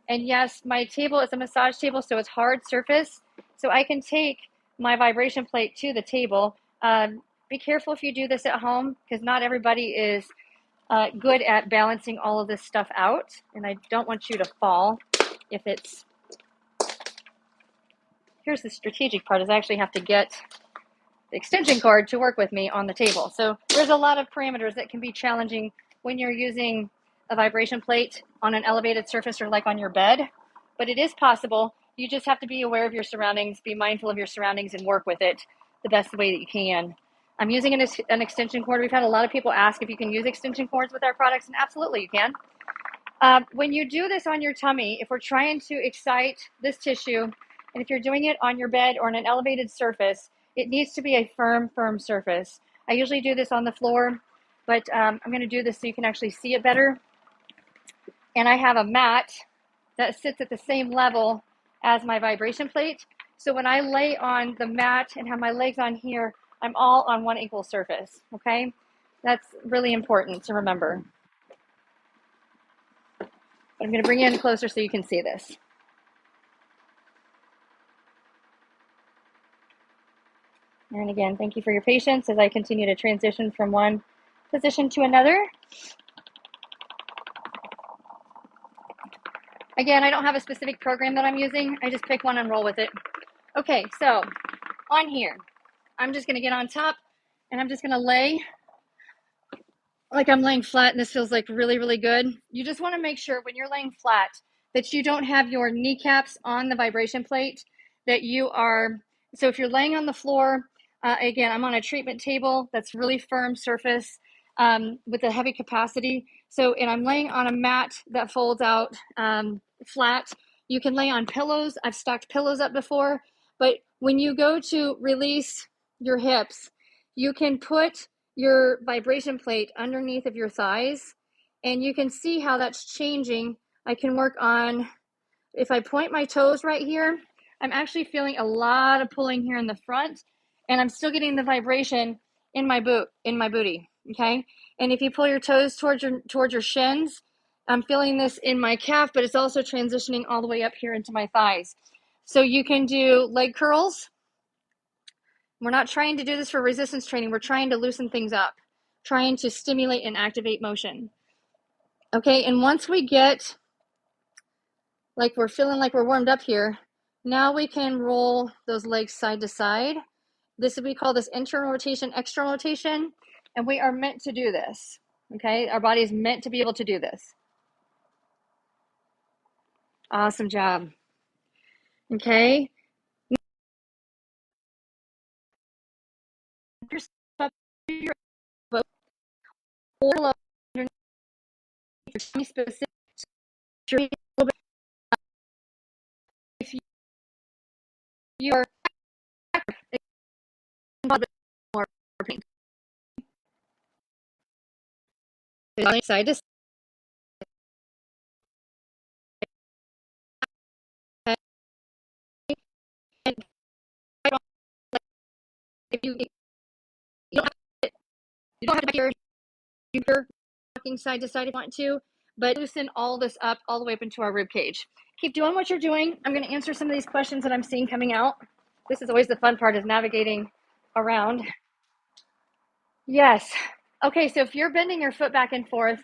And yes, my table is a massage table, so it's hard surface. So I can take my vibration plate to the table. Be careful if you do this at home, because not everybody is good at balancing all of this stuff out. And I don't want you to fall if it's... Here's the strategic part, is I actually have to get the extension cord to work with me on the table. So there's a lot of parameters that can be challenging when you're using a vibration plate on an elevated surface or like on your bed, but it is possible. You just have to be aware of your surroundings, be mindful of your surroundings, and work with it the best way that you can. I'm using an extension cord. We've had a lot of people ask if you can use extension cords with our products, and absolutely you can. When you do this on your tummy, if we're trying to excite this tissue, and if you're doing it on your bed or on an elevated surface, it needs to be a firm surface. I usually do this on the floor, but I'm going to do this so you can actually see it better. And I have a mat that sits at the same level as my vibration plate. So when I lay on the mat and have my legs on here, I'm all on one equal surface, okay? That's really important to remember. But I'm going to bring you in closer so you can see this. And again, thank you for your patience as I continue to transition from one position to another. Again, I don't have a specific program that I'm using. I just pick one and roll with it. Okay, so on here, I'm just going to get on top and I'm just going to lay like I'm laying flat, and this feels like really, really good. You just want to make sure when you're laying flat that you don't have your kneecaps on the vibration plate, that you are, so if you're laying on the floor, again, I'm on a treatment table that's really firm surface with a heavy capacity. So, and I'm laying on a mat that folds out flat. You can lay on pillows. I've stacked pillows up before, but when you go to release your hips, you can put your vibration plate underneath of your thighs, and you can see how that's changing. I can work on, if I point my toes right here, I'm actually feeling a lot of pulling here in the front, and I'm still getting the vibration in my booty, okay? And if you pull your toes towards your shins, I'm feeling this in my calf, but it's also transitioning all the way up here into my thighs. So you can do leg curls. We're not trying to do this for resistance training. We're trying to loosen things up, trying to stimulate and activate motion. Okay, and once we get like we're feeling like we're warmed up here, now we can roll those legs side to side. We call this internal rotation, external rotation, and we are meant to do this. Okay, our body is meant to be able to do this. Awesome job. Okay. Specific. If you are more pain. Side to side. If you don't have to you're walking side to side if you want to, but loosen all this up all the way up into our rib cage. Keep doing what you're doing. I'm going to answer some of these questions that I'm seeing coming out. This is always the fun part, is navigating around. Yes. Okay, so if you're bending your foot back and forth,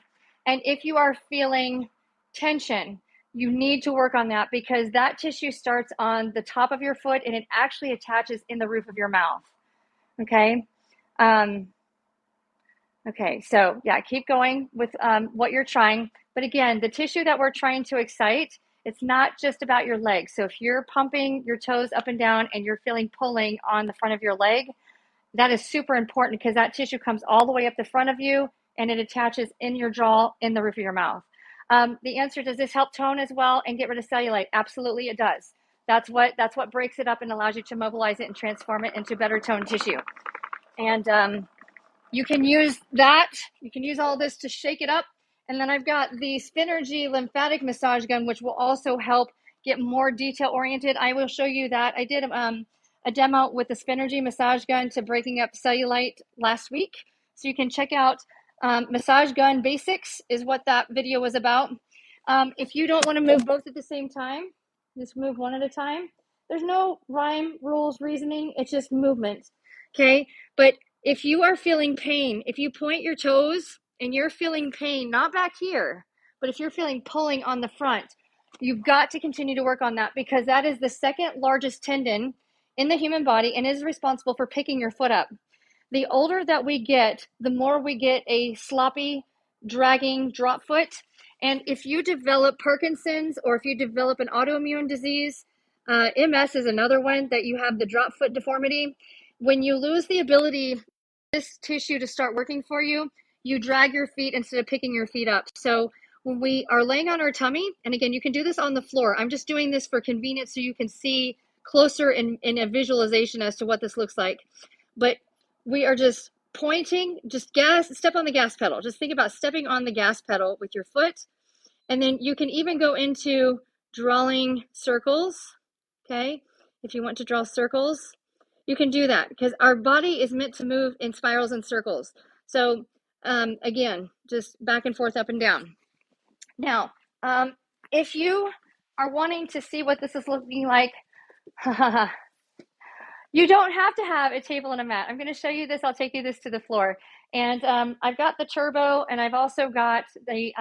and if you are feeling tension, you need to work on that, because that tissue starts on the top of your foot and it actually attaches in the roof of your mouth. Okay. Okay, so yeah, keep going with what you're trying. But again, the tissue that we're trying to excite It's not just about your legs. So if you're pumping your toes up and down and you're feeling pulling on the front of your leg, that is super important because that tissue comes all the way up the front of you and it attaches in your jaw, in the roof of your mouth. The answer, does this help tone as well and get rid of cellulite? Absolutely, it does. That's what breaks it up and allows you to mobilize it and transform it into better toned tissue. And you can use that. You can use all this to shake it up. And then I've got the Spinergy lymphatic massage gun, which will also help get more detail oriented. I will show you that. I did a demo with the Spinergy massage gun to breaking up cellulite last week. So you can check out Massage Gun Basics is what that video was about. If you don't want to move both at the same time, just move one at a time. There's no rhyme, rules, reasoning. It's just movement, okay? But if you are feeling pain, if you point your toes and you're feeling pain, not back here, but if you're feeling pulling on the front, you've got to continue to work on that because that is the second largest tendon in the human body and is responsible for picking your foot up. The older that we get, the more we get a sloppy, dragging drop foot. And if you develop Parkinson's or if you develop an autoimmune disease, MS is another one that you have the drop foot deformity. When you lose the ability this tissue to start working for you, you drag your feet instead of picking your feet up. So when we are laying on our tummy, and again, you can do this on the floor. I'm just doing this for convenience so you can see closer in a visualization as to what this looks like. But we are just pointing, just step on the gas pedal. Just think about stepping on the gas pedal with your foot. And then you can even go into drawing circles, okay? If you want to draw circles, you can do that because our body is meant to move in spirals and circles. So again, just back and forth, up and down. Now, if you are wanting to see what this is looking like, you don't have to have a table and a mat. I'm going to show you this. I'll take you this to the floor. And I've got the Turbo and I've also got the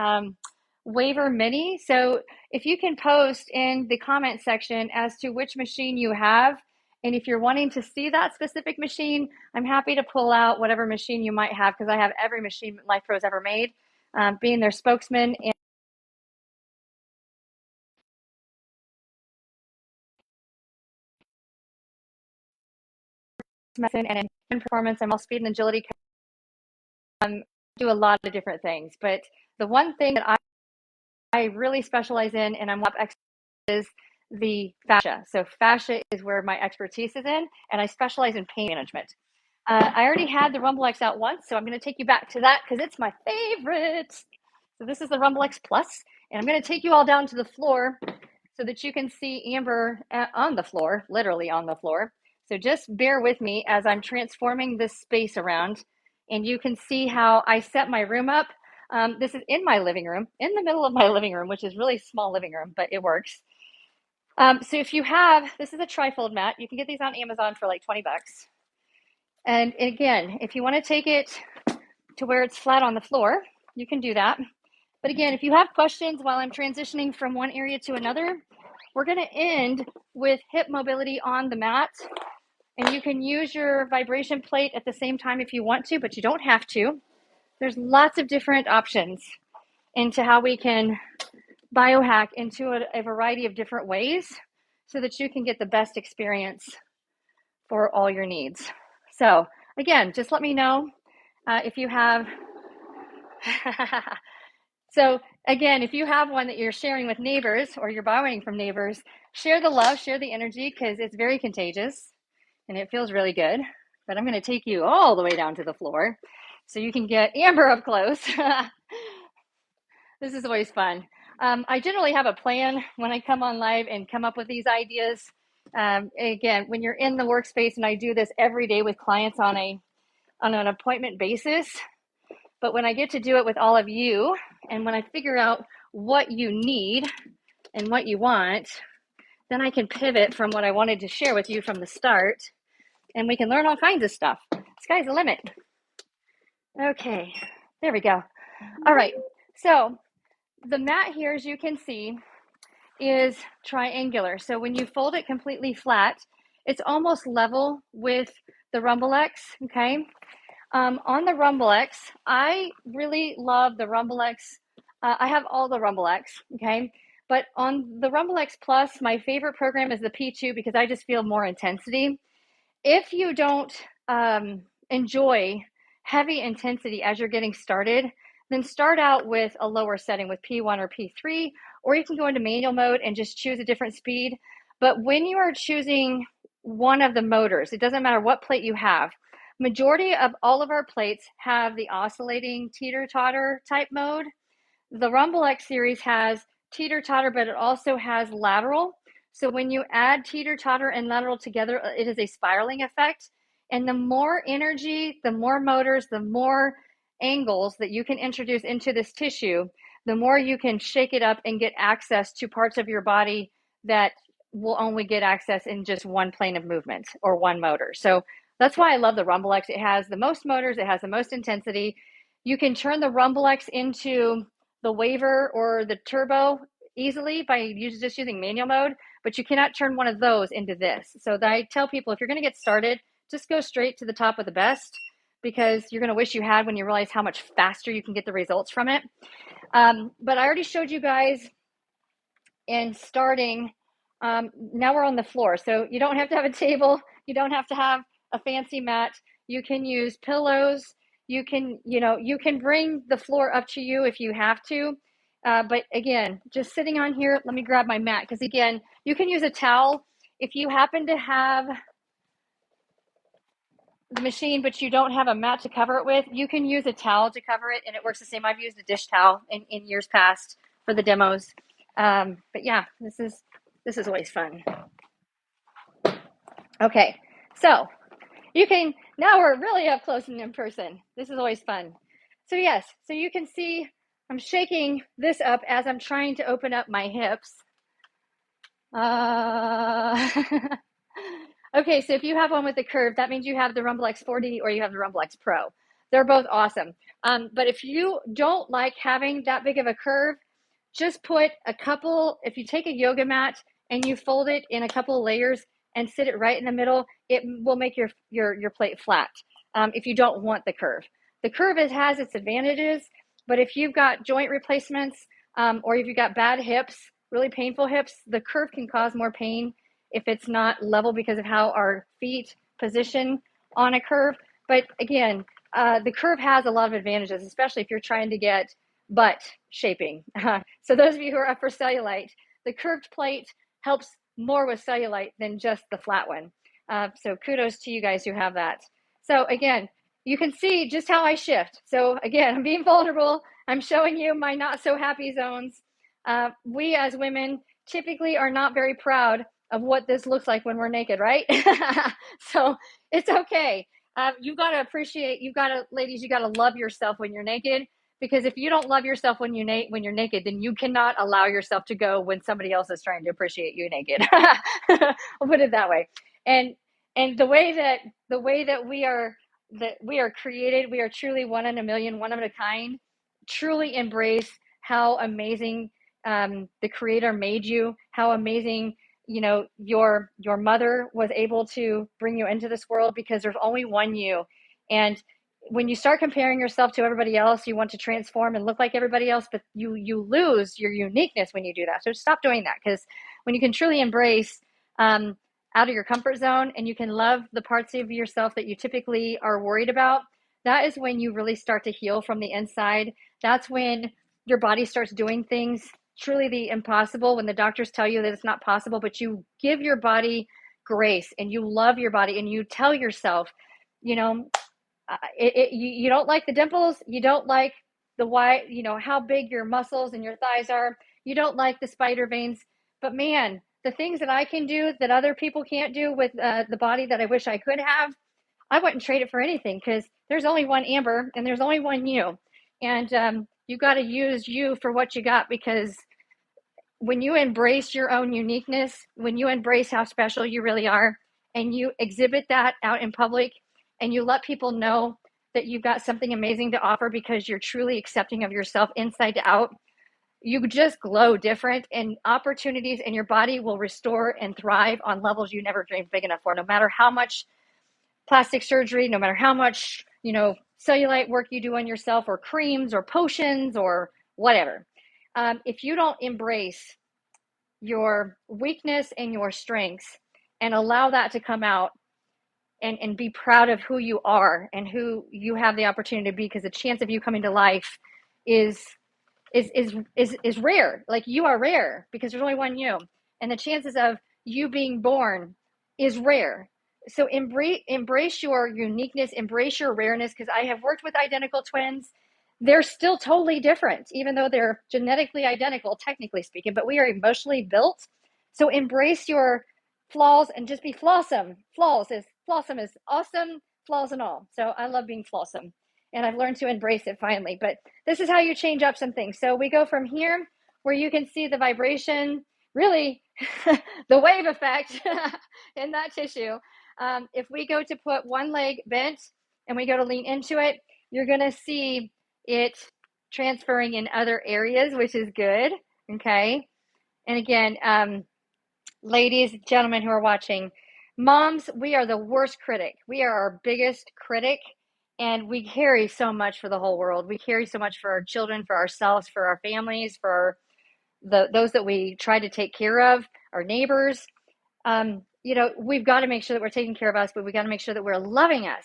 Waiver Mini. So if you can post in the comment section as to which machine you have, and if you're wanting to see that specific machine, I'm happy to pull out whatever machine you might have because I have every machine LifePro's ever made, being their spokesman. And in performance, I'm all speed and agility. Do a lot of different things, but the one thing that I really specialize in and I'm expert is the fascia. So fascia is where my expertise is in, and I specialize in pain management. I already had the Rumblex out once, so I'm going to take you back to that because it's my favorite. So this is the Rumblex Plus, and I'm going to take you all down to the floor so that you can see Amber on the floor, literally on the floor. So just bear with me as I'm transforming this space around, and you can see how I set my room up. This is in my living room, in the middle of my living room, which is really small living room, but it works. So if you have, this is a trifold mat. You can get these on Amazon for like 20 bucks. And again, if you want to take it to where it's flat on the floor, you can do that. But again, if you have questions while I'm transitioning from one area to another, we're going to end with hip mobility on the mat. And you can use your vibration plate at the same time if you want to, but you don't have to. There's lots of different options into how we can biohack into a variety of different ways so that you can get the best experience for all your needs. So again, just let me know if you have. So again, if you have one that you're sharing with neighbors or you're borrowing from neighbors, share the love, share the energy because it's very contagious and it feels really good. But I'm going to take you all the way down to the floor so you can get Amber up close. This is always fun. I generally have a plan when I come on live and come up with these ideas. Again, when you're in the workspace, and I do this every day with clients on an appointment basis, but when I get to do it with all of you, and when I figure out what you need and what you want, then I can pivot from what I wanted to share with you from the start, and we can learn all kinds of stuff. Sky's the limit. Okay, there we go. All right, so the mat here, as you can see, is triangular. So when you fold it completely flat, it's almost level with the Rumblex, okay? On the Rumblex, I really love the Rumblex. I have all the Rumblex, okay? But on the Rumblex Plus, my favorite program is the P2 because I just feel more intensity. If you don't enjoy heavy intensity as you're getting started, then start out with a lower setting with P1 or P3, or you can go into manual mode and just choose a different speed. But when you are choosing one of the motors, it doesn't matter what plate you have. Majority of all of our plates have the oscillating teeter-totter type mode. The Rumblex series has teeter-totter, but it also has lateral. So when you add teeter-totter and lateral together, it is a spiraling effect. And the more energy, the more motors, the more angles that you can introduce into this tissue, the more you can shake it up and get access to parts of your body that will only get access in just one plane of movement or one motor. So that's why I love the Rumblex. It has the most motors, it has the most intensity. You can turn the Rumblex into the waiver or the turbo easily by just using manual mode, but you cannot turn one of those into this. So I tell people, if you're going to get started, just go straight to the top of the best, because you're going to wish you had when you realize how much faster you can get the results from it. But I already showed you guys in starting. Now we're on the floor, so you don't have to have a table, you don't have to have a fancy mat. You can use pillows. You can bring the floor up to you if you have to. But again, just sitting on here, let me grab my mat, because again, you can use a towel. If you happen to have the machine, but you don't have a mat to cover it with, you can use a towel to cover it, and it works the same. I've used a dish towel in years past for the demos. But yeah, this is always fun. Okay, so now we're really up close and in person. This is always fun. So yes, so you can see I'm shaking this up as I'm trying to open up my hips. Okay, so if you have one with a curve, that means you have the Rumblex 4D or you have the Rumblex Pro. They're both awesome. But if you don't like having that big of a curve, just put if you take a yoga mat and you fold it in a couple layers and sit it right in the middle, it will make your plate flat. If you don't want the curve. The curve has its advantages, but if you've got joint replacements, or if you've got bad hips, really painful hips, the curve can cause more pain if it's not level because of how our feet position on a curve. But again, the curve has a lot of advantages, especially if you're trying to get butt shaping. So those of you who are up for cellulite, the curved plate helps more with cellulite than just the flat one. So kudos to you guys who have that. So again, you can see just how I shift. So again, I'm being vulnerable. I'm showing you my not so happy zones. We as women typically are not very proud of what this looks like when we're naked, right? So it's okay. You've got to appreciate, ladies, you got to love yourself when you're naked, because if you don't love yourself when you're naked, then you cannot allow yourself to go when somebody else is trying to appreciate you naked. I'll put it that way. And the way that we are created, we are truly one in a million, one of a kind. Truly embrace how amazing the Creator made you, how amazing your mother was able to bring you into this world, because there's only one you. And when you start comparing yourself to everybody else, you want to transform and look like everybody else, but you lose your uniqueness when you do that. So stop doing that, because when you can truly embrace out of your comfort zone, and you can love the parts of yourself that you typically are worried about, that is when you really start to heal from the inside. That's when your body starts doing things truly the impossible, when the doctors tell you that it's not possible, but you give your body grace and you love your body, and you tell yourself, you don't like the dimples, you don't like the wide, how big your muscles and your thighs are, you don't like the spider veins, but man, the things that I can do that other people can't do with the body that I wish I could have, I wouldn't trade it for anything, because there's only one Amber and there's only one you. And you got to use you for what you got, because when you embrace your own uniqueness, when you embrace how special you really are, and you exhibit that out in public, and you let people know that you've got something amazing to offer because you're truly accepting of yourself inside to out, you just glow different, and opportunities in your body will restore and thrive on levels you never dreamed big enough for, no matter how much plastic surgery, no matter how much, cellulite work you do on yourself, or creams or potions or whatever. If you don't embrace your weakness and your strengths and allow that to come out, and be proud of who you are and who you have the opportunity to be, because the chance of you coming to life is is rare. Like, you are rare because there's only one you, and the chances of you being born is rare. So embrace your uniqueness, embrace your rareness, because I have worked with identical twins. They're still totally different, even though they're genetically identical, technically speaking, but we are emotionally built. So embrace your flaws and just be flawsome. Flawsome is awesome, flaws and all. So I love being flawsome, and I've learned to embrace it finally. But this is how you change up some things. So we go from here, where you can see the vibration, really the wave effect in that tissue. If we go to put one leg bent and we go to lean into it, you're going to see it transferring in other areas, which is good. Okay. And again, ladies, gentlemen who are watching, moms, we are the worst critic. We are our biggest critic, and we carry so much for the whole world. We carry so much for our children, for ourselves, for our families, for those that we try to take care of, our neighbors. We've got to make sure that we're taking care of us, but we got to make sure that we're loving us.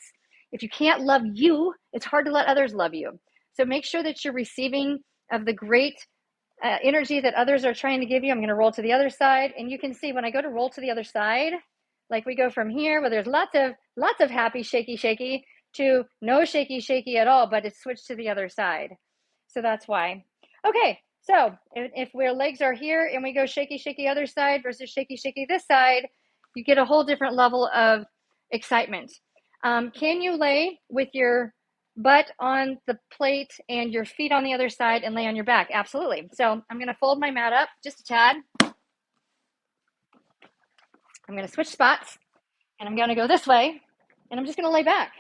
If you can't love you, it's hard to let others love you. So make sure that you're receiving of the great energy that others are trying to give you. I'm going to roll to the other side, and you can see when I go to roll to the other side, like we go from here where there's lots of happy shaky to no shaky at all, but it's switched to the other side. So that's why. Okay, so if our legs are here and we go shaky other side versus shaky this side, you get a whole different level of excitement. Can you lay with your butt on the plate and your feet on the other side and lay on your back? Absolutely. So I'm going to fold my mat up just a tad. I'm going to switch spots, and I'm going to go this way, and I'm just going to lay back,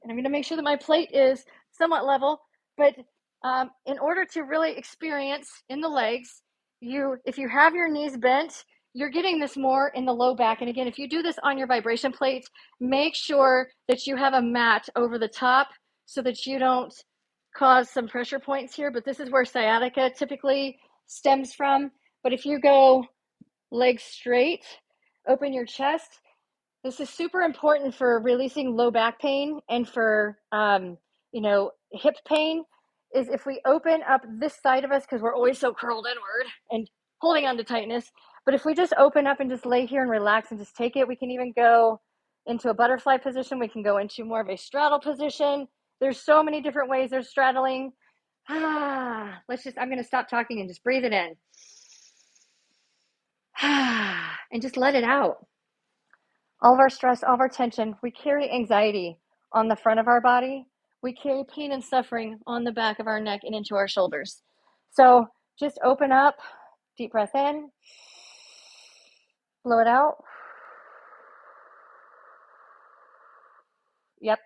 and I'm going to make sure that my plate is somewhat level. But in order to really experience in the legs, if you have your knees bent, you're getting this more in the low back. And again, if you do this on your vibration plate, make sure that you have a mat over the top so that you don't cause some pressure points here. But this is where sciatica typically stems from. But if you go legs straight, open your chest, this is super important for releasing low back pain and for, hip pain, is if we open up this side of us, because we're always so curled inward and holding on to tightness. But if we just open up and just lay here and relax and just take it, we can even go into a butterfly position. We can go into more of a straddle position. There's so many different ways there's straddling. I'm going to stop talking and just breathe it in. And just let it out. All of our stress, all of our tension, we carry anxiety on the front of our body. We carry pain and suffering on the back of our neck and into our shoulders. So just open up, deep breath in, blow it out. Yep,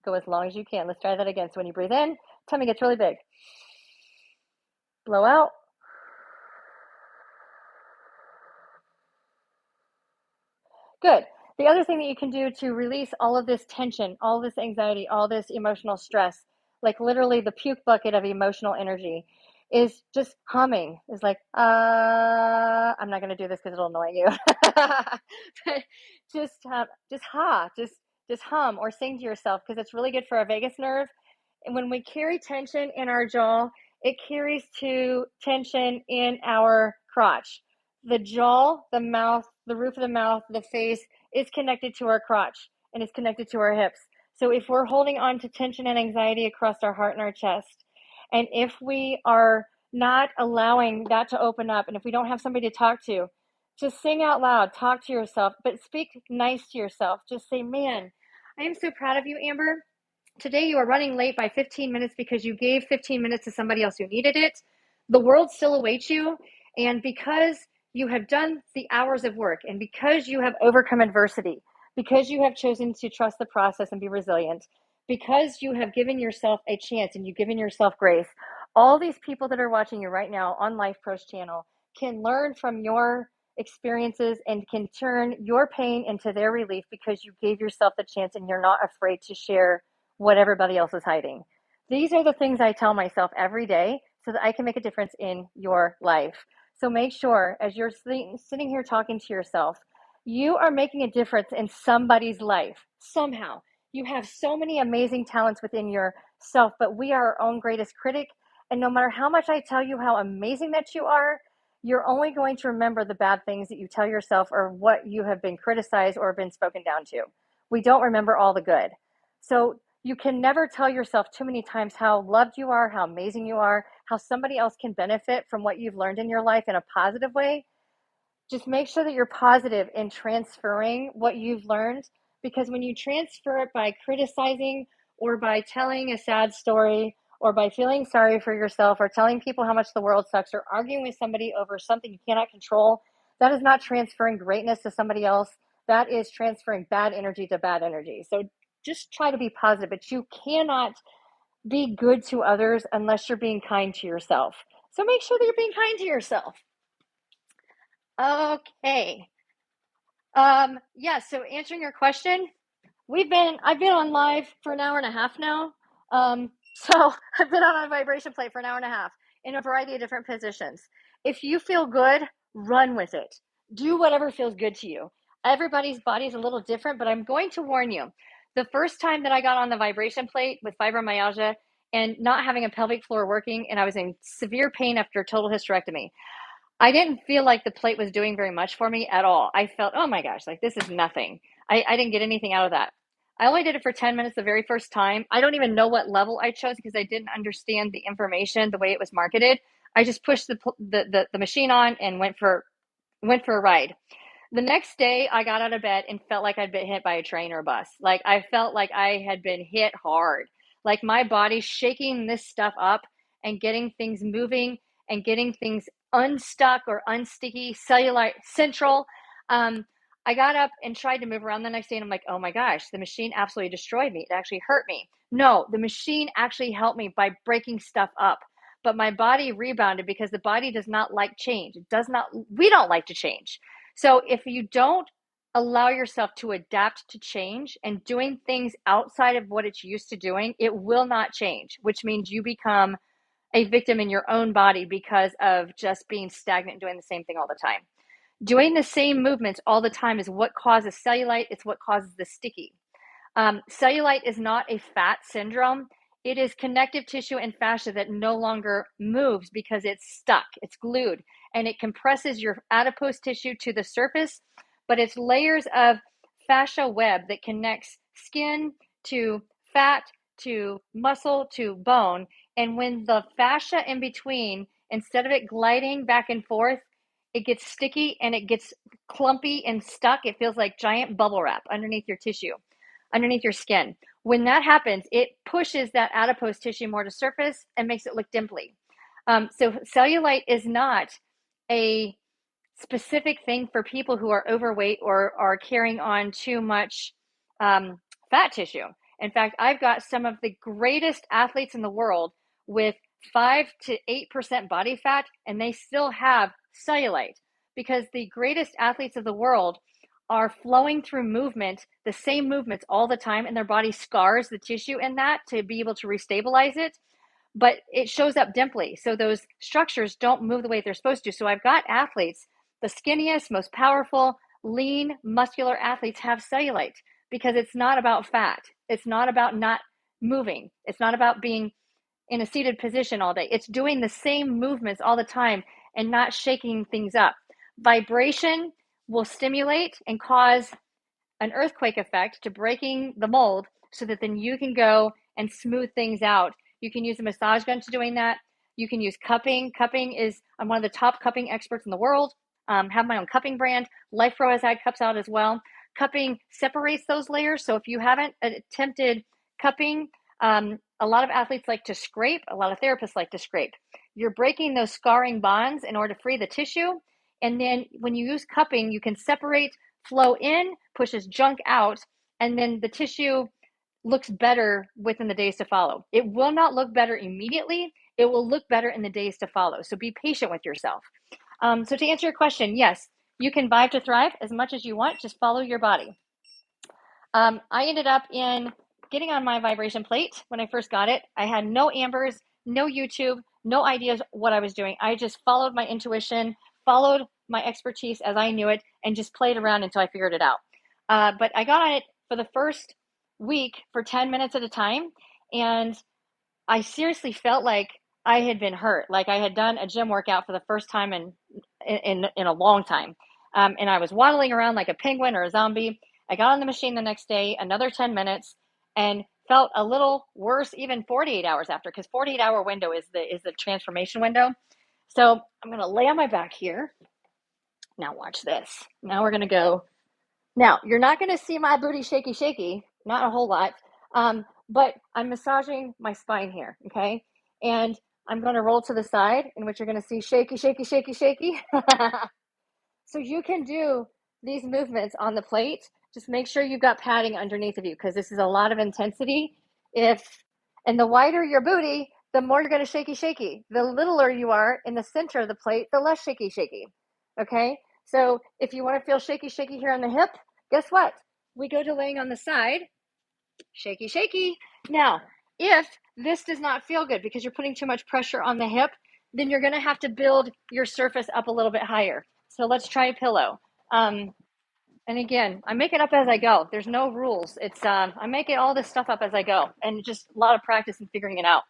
go as long as you can. Let's try that again. So when you breathe in, tummy gets really big. Blow out. Good. The other thing that you can do to release all of this tension, all this anxiety, all this emotional stress, like literally the puke bucket of emotional energy, is just humming. It's like, I'm not going to do this because it'll annoy you. But just hum or sing to yourself, because it's really good for our vagus nerve. And when we carry tension in our jaw, it carries to tension in our crotch. The jaw, the mouth, the roof of the mouth, the face is connected to our crotch and is connected to our hips. So if we're holding on to tension and anxiety across our heart and our chest, and if we are not allowing that to open up, and if we don't have somebody to talk to, just sing out loud, talk to yourself, but speak nice to yourself. Just say, man, I am so proud of you, Amber. Today you are running late by 15 minutes because you gave 15 minutes to somebody else who needed it. The world still awaits you. And because you have done the hours of work, and because you have overcome adversity, because you have chosen to trust the process and be resilient, because you have given yourself a chance and you've given yourself grace, all these people that are watching you right now on Life Pro's channel can learn from your experiences and can turn your pain into their relief, because you gave yourself the chance and you're not afraid to share what everybody else is hiding. These are the things I tell myself every day so that I can make a difference in your life. So make sure as you're sitting here talking to yourself, you are making a difference in somebody's life somehow. You have so many amazing talents within yourself, but we are our own greatest critic. And no matter how much I tell you how amazing that you are, you're only going to remember the bad things that you tell yourself or what you have been criticized or been spoken down to. We don't remember all the good. So you can never tell yourself too many times how loved you are, how amazing you are, how somebody else can benefit from what you've learned in your life in a positive way. Just make sure that you're positive in transferring what you've learned, because when you transfer it by criticizing or by telling a sad story or by feeling sorry for yourself or telling people how much the world sucks or arguing with somebody over something you cannot control, that is not transferring greatness to somebody else. That is transferring bad energy to bad energy. So just try to be positive, but you cannot be good to others unless you're being kind to yourself. So make sure that you're being kind to yourself. Okay. Yeah, so answering your question, I've been on live for an hour and a half now. So I've been on a vibration plate for an hour and a half in a variety of different positions. If you feel good, run with it. Do whatever feels good to you. Everybody's body is a little different, but I'm going to warn you. The first time that I got on the vibration plate with fibromyalgia and not having a pelvic floor working, and I was in severe pain after total hysterectomy, I didn't feel like the plate was doing very much for me at all. I felt, oh my gosh, like this is nothing. I didn't get anything out of that. I only did it for 10 minutes the very first time. I don't even know what level I chose because I didn't understand the information the way it was marketed. I just pushed the machine on and went for a ride. The next day, I got out of bed and felt like I'd been hit by a train or a bus. Like I felt like I had been hit hard. Like my body shaking this stuff up and getting things moving and getting things unstuck or unsticky, cellulite central. Um, I got up and tried to move around the next day, and I'm like, oh my gosh, the machine absolutely destroyed me. It actually hurt me. No, the machine actually helped me by breaking stuff up. But my body rebounded because the body does not like change. We don't like to change. So if you don't allow yourself to adapt to change and doing things outside of what it's used to doing, it will not change, which means you become a victim in your own body because of just being stagnant and doing the same thing all the time. Doing the same movements all the time is what causes cellulite. It's what causes the sticky. Cellulite is not a fat syndrome. It is connective tissue and fascia that no longer moves because it's stuck, it's glued, and it compresses your adipose tissue to the surface, but it's layers of fascia web that connects skin to fat to muscle to bone. And when the fascia in between, instead of it gliding back and forth, it gets sticky and it gets clumpy and stuck. It feels like giant bubble wrap underneath your tissue, underneath your skin. When that happens, it pushes that adipose tissue more to surface and makes it look dimply. So cellulite is not a specific thing for people who are overweight or are carrying on too much fat tissue. In fact, I've got some of the greatest athletes in the world with 5 to 8% body fat, and they still have cellulite because the greatest athletes of the world are flowing through movement, the same movements all the time, and their body scars the tissue in that to be able to restabilize it. But it shows up dimply. So those structures don't move the way they're supposed to. So I've got athletes, the skinniest, most powerful, lean, muscular athletes have cellulite because it's not about fat. It's not about not moving. It's not about being in a seated position all day. It's doing the same movements all the time and not shaking things up. Vibration will stimulate and cause an earthquake effect to breaking the mold so that then you can go and smooth things out. You can use a massage gun to doing that. You can use cupping. I'm one of the top cupping experts in the world. Have my own cupping brand. LifePro has had cups out as well. Cupping separates those layers. So if you haven't attempted cupping, a lot of athletes like to scrape. A lot of therapists like to scrape. You're breaking those scarring bonds in order to free the tissue. And then when you use cupping, you can separate, flow in, pushes junk out, and then the tissue looks better within the days to follow. It will not look better immediately. It will look better in the days to follow. So be patient with yourself. So to answer your question, yes, you can vibe to thrive as much as you want. Just follow your body. I ended up in getting on my vibration plate when I first got it. I had no Ambers, no YouTube, no ideas what I was doing. I just followed my intuition, followed my expertise as I knew it and just played around until I figured it out. But I got on it for the first week for 10 minutes at a time, and I seriously felt like I had been hurt, like I had done a gym workout for the first time in a long time. And I was waddling around like a penguin or a zombie. I got on the machine the next day, another 10 minutes, and felt a little worse even 48 hours after, because 48-hour window is the transformation window. So I'm going to lay on my back here. Now watch this. Now we're going to go. Now, you're not going to see my booty shaky, not a whole lot, but I'm massaging my spine here, okay? And I'm going to roll to the side, in which you're going to see shaky. So you can do these movements on the plate. Just make sure you've got padding underneath of you, because this is a lot of intensity. And the wider your booty, the more you're going to shaky. The littler you are in the center of the plate, the less shaky. Okay? So if you want to feel shaky here on the hip, guess what? We go to laying on the side, shaky. Now, if this does not feel good because you're putting too much pressure on the hip, then you're going to have to build your surface up a little bit higher. So let's try a pillow. And again, I make it up as I go. There's no rules. It's I'm making all this stuff up as I go, and just a lot of practice and figuring it out.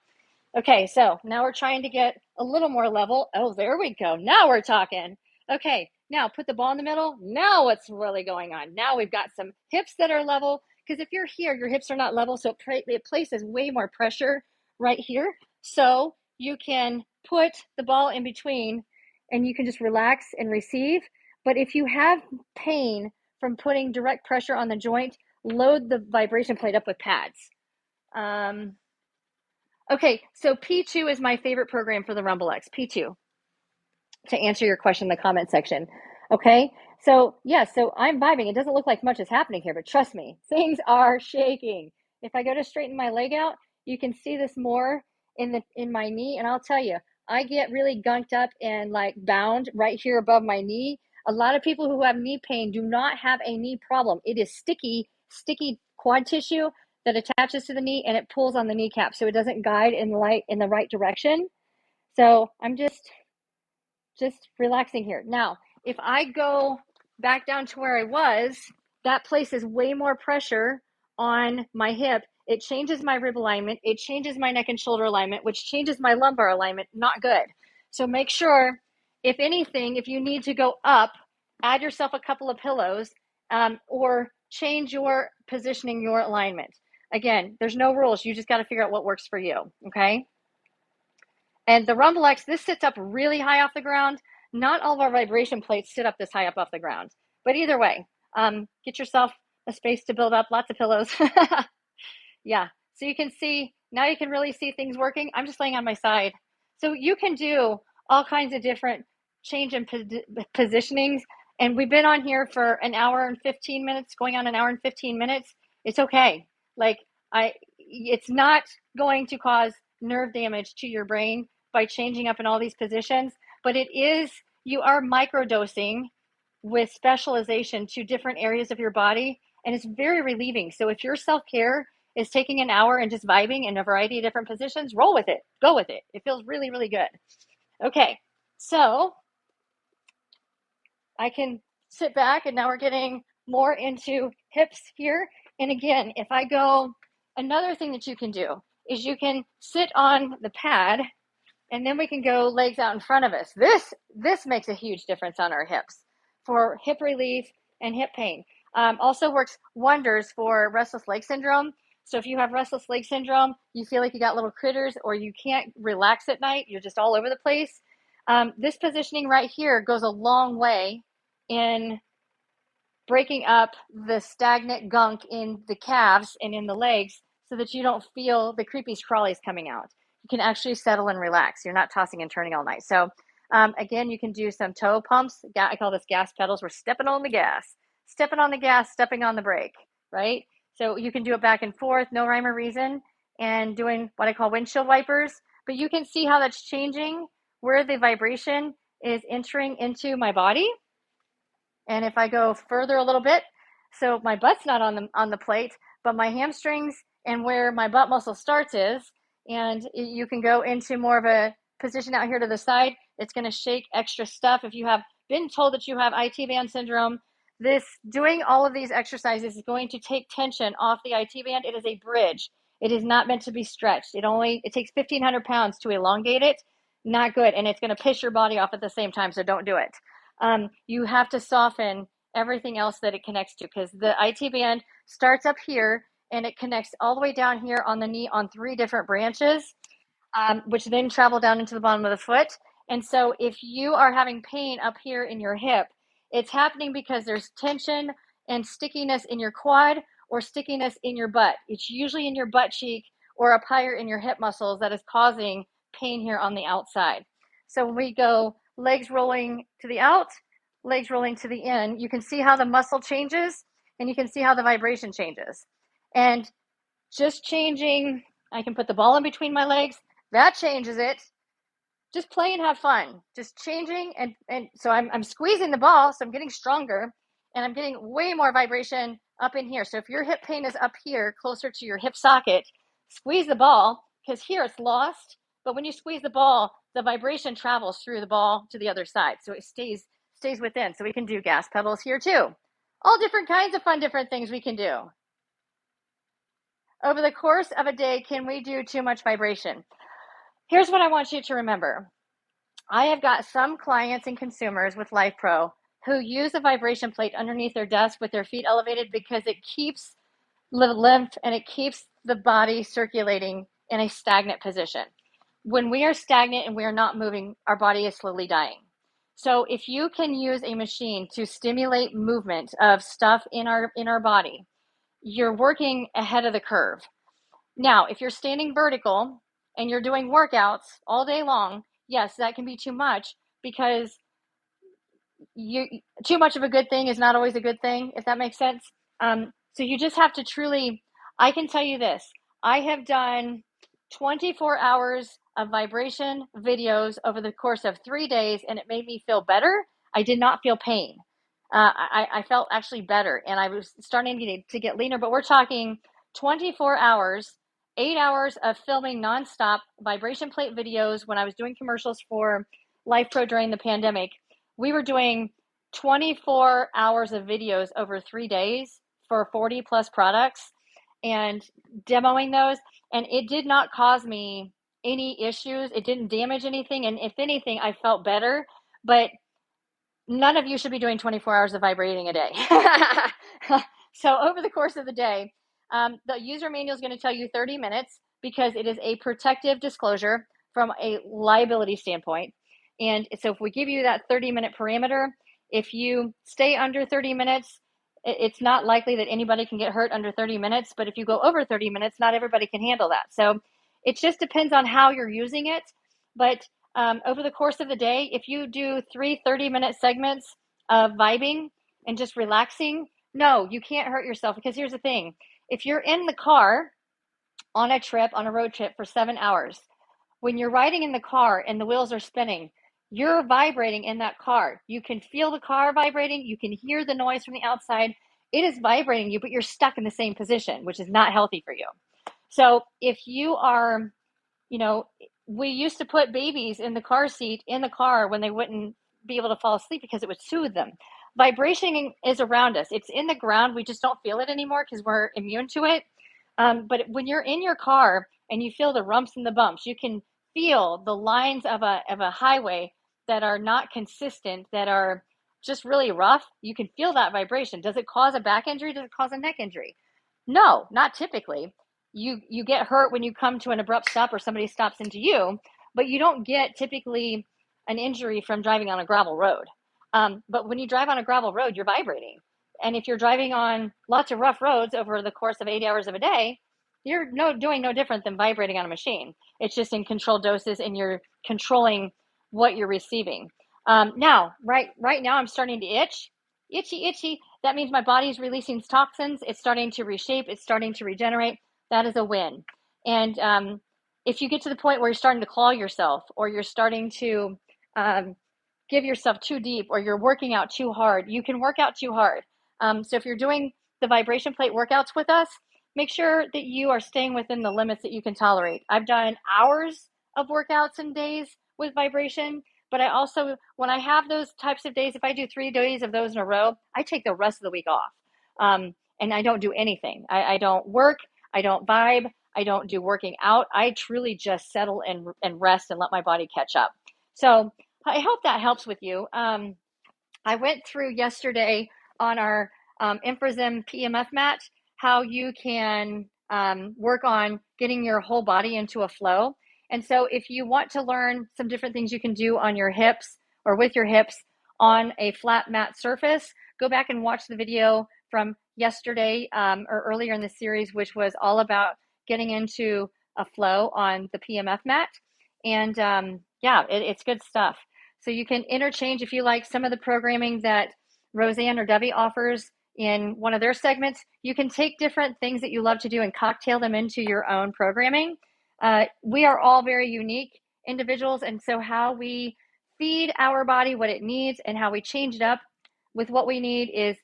Okay, so now we're trying to get a little more level. Oh, there we go. Now we're talking. Okay, now put the ball in the middle. Now what's really going on? Now we've got some hips that are level, because if you're here, your hips are not level, so it places way more pressure right here. So you can put the ball in between, and you can just relax and receive. But if you have pain from putting direct pressure on the joint, load the vibration plate up with pads. Okay, so P2 is my favorite program for the Rumblex, P2, to answer your question in the comment section. Okay, so yes, so I'm vibing. It doesn't look like much is happening here, but trust me, things are shaking. If I go to straighten my leg out, you can see this more in my knee, and I'll tell you, I get really gunked up and like bound right here above my knee. A lot of people who have knee pain do not have a knee problem. It is sticky quad tissue that attaches to the knee, and it pulls on the kneecap, so it doesn't guide in the right direction. So I'm just relaxing here. Now, if I go back down to where I was, that places way more pressure on my hip. It changes my rib alignment. It changes my neck and shoulder alignment, which changes my lumbar alignment. Not good. So make sure, if anything, if you need to go up, add yourself a couple of pillows, or change your positioning, your alignment. Again, there's no rules. You just got to figure out what works for you, okay? And the Rumblex, this sits up really high off the ground. Not all of our vibration plates sit up this high up off the ground. But either way, get yourself a space to build up, lots of pillows. Yeah, so you can see, now you can really see things working. I'm just laying on my side. So you can do all kinds of different change in positionings. And we've been on here for an hour and 15 minutes, going on an hour and 15 minutes. It's okay. Like, it's not going to cause nerve damage to your brain by changing up in all these positions, but you are microdosing with specialization to different areas of your body, and it's very relieving. So if your self-care is taking an hour and just vibing in a variety of different positions, roll with it, go with it. It feels really, really good. Okay, so I can sit back, and now we're getting more into hips here. And again, if I go, another thing that you can do is you can sit on the pad, and then we can go legs out in front of us. This makes a huge difference on our hips for hip relief and hip pain. Also works wonders for restless leg syndrome. So if you have restless leg syndrome, you feel like you got little critters, or you can't relax at night, you're just all over the place. This positioning right here goes a long way in breaking up the stagnant gunk in the calves and in the legs, so that you don't feel the creepy crawlies coming out. You can actually settle and relax. You're not tossing and turning all night. So again, you can do some toe pumps. I call this gas pedals. We're stepping on the gas, stepping on the brake, right? So you can do it back and forth, no rhyme or reason, and doing what I call windshield wipers. But you can see how that's changing, where the vibration is entering into my body. And if I go further a little bit, so my butt's not on the plate, but my hamstrings and where my butt muscle starts is, and you can go into more of a position out here to the side, It's going to shake extra stuff. If you have been told that you have IT band syndrome, doing all of these exercises is going to take tension off the IT band. It is a bridge. It is not meant to be stretched. It takes 1,500 pounds to elongate it. Not good. And it's going to piss your body off at the same time. So don't do it. You have to soften everything else that it connects to, because the IT band starts up here and it connects all the way down here on the knee on 3 different branches, which then travel down into the bottom of the foot. And so if you are having pain up here in your hip, it's happening because there's tension and stickiness in your quad or stickiness in your butt. It's usually in your butt cheek or up higher in your hip muscles that is causing pain here on the outside. So when we go legs rolling to the out, legs rolling to the in, you can see how the muscle changes and you can see how the vibration changes. And just changing, I can put the ball in between my legs, that changes it. Just play and have fun. Just changing, and so I'm squeezing the ball, so I'm getting stronger, and I'm getting way more vibration up in here. So if your hip pain is up here, closer to your hip socket, squeeze the ball, because here it's lost. But when you squeeze the ball, the vibration travels through the ball to the other side, so it stays within. So we can do gas pedals here too. All different kinds of fun, different things we can do. Over the course of a day, can we do too much vibration? Here's what I want you to remember. I have got some clients and consumers with LifePro who use a vibration plate underneath their desk with their feet elevated because it keeps the lymph and it keeps the body circulating in a stagnant position. When we are stagnant and we are not moving, our body is slowly dying. So if you can use a machine to stimulate movement of stuff in our body, you're working ahead of the curve. Now, if you're standing vertical and you're doing workouts all day long, yes, that can be too much, because too much of a good thing is not always a good thing, if that makes sense. So you just have to truly, I can tell you this, I have done 24 hours of vibration videos over the course of 3 days, and it made me feel better. I did not feel pain. I felt actually better, and I was starting to get leaner, but we're talking 24 hours, 8 hours of filming nonstop vibration plate videos. When I was doing commercials for LifePro during the pandemic, we were doing 24 hours of videos over 3 days for 40 plus products and demoing those. And it did not cause me any issues. It didn't damage anything. And if anything, I felt better. But none of you should be doing 24 hours of vibrating a day. So over the course of the day, the user manual is going to tell you 30 minutes because it is a protective disclosure from a liability standpoint. And so if we give you that 30-minute parameter, if you stay under 30 minutes, it's not likely that anybody can get hurt under 30 minutes. But if you go over 30 minutes, not everybody can handle that. So it just depends on how you're using it. But over the course of the day, if you do 3 30-minute segments of vibing and just relaxing, no, you can't hurt yourself. Because here's the thing. If you're in the car on a road trip for 7 hours, when you're riding in the car and the wheels are spinning, you're vibrating in that car. You can feel the car vibrating. You can hear the noise from the outside. It is vibrating you, but you're stuck in the same position, which is not healthy for you. So if you are, we used to put babies in the car seat in the car when they wouldn't be able to fall asleep because it would soothe them. Vibration is around us. It's in the ground. We just don't feel it anymore because we're immune to it. But when you're in your car and you feel the rumps and the bumps, you can feel the lines of a highway that are not consistent, that are just really rough. You can feel that vibration. Does it cause a back injury? Does it cause a neck injury? No, not typically. You get hurt when you come to an abrupt stop or somebody stops into you, but you don't get typically an injury from driving on a gravel road. But when you drive on a gravel road, you're vibrating. And if you're driving on lots of rough roads over the course of 8 hours of a day, you're doing no different than vibrating on a machine. It's just in controlled doses and you're controlling what you're receiving. Now, right now I'm starting to itch. Itchy. That means my body's releasing toxins. It's starting to reshape. It's starting to regenerate. That is a win. And if you get to the point where you're starting to claw yourself, or you're starting to give yourself too deep, or you're working out too hard, you can work out too hard. So if you're doing the vibration plate workouts with us, make sure that you are staying within the limits that you can tolerate. I've done hours of workouts and days with vibration, But I also, when I have those types of days, if I do 3 days of those in a row, I take the rest of the week off. And I don't do anything. I don't work. I don't vibe. I don't do working out. I truly just settle and rest and let my body catch up. So I hope that helps with you. I went through yesterday on our Infrazim PMF mat how you can work on getting your whole body into a flow. And so if you want to learn some different things you can do on your hips or with your hips on a flat mat surface, go back and watch the video from yesterday or earlier in the series, which was all about getting into a flow on the PMF mat. And yeah, it's good stuff. So you can interchange if you like some of the programming that Roseanne or Debbie offers in one of their segments. You can take different things that you love to do and cocktail them into your own programming. We are all very unique individuals, and so how we feed our body what it needs and how we change it up with what we need is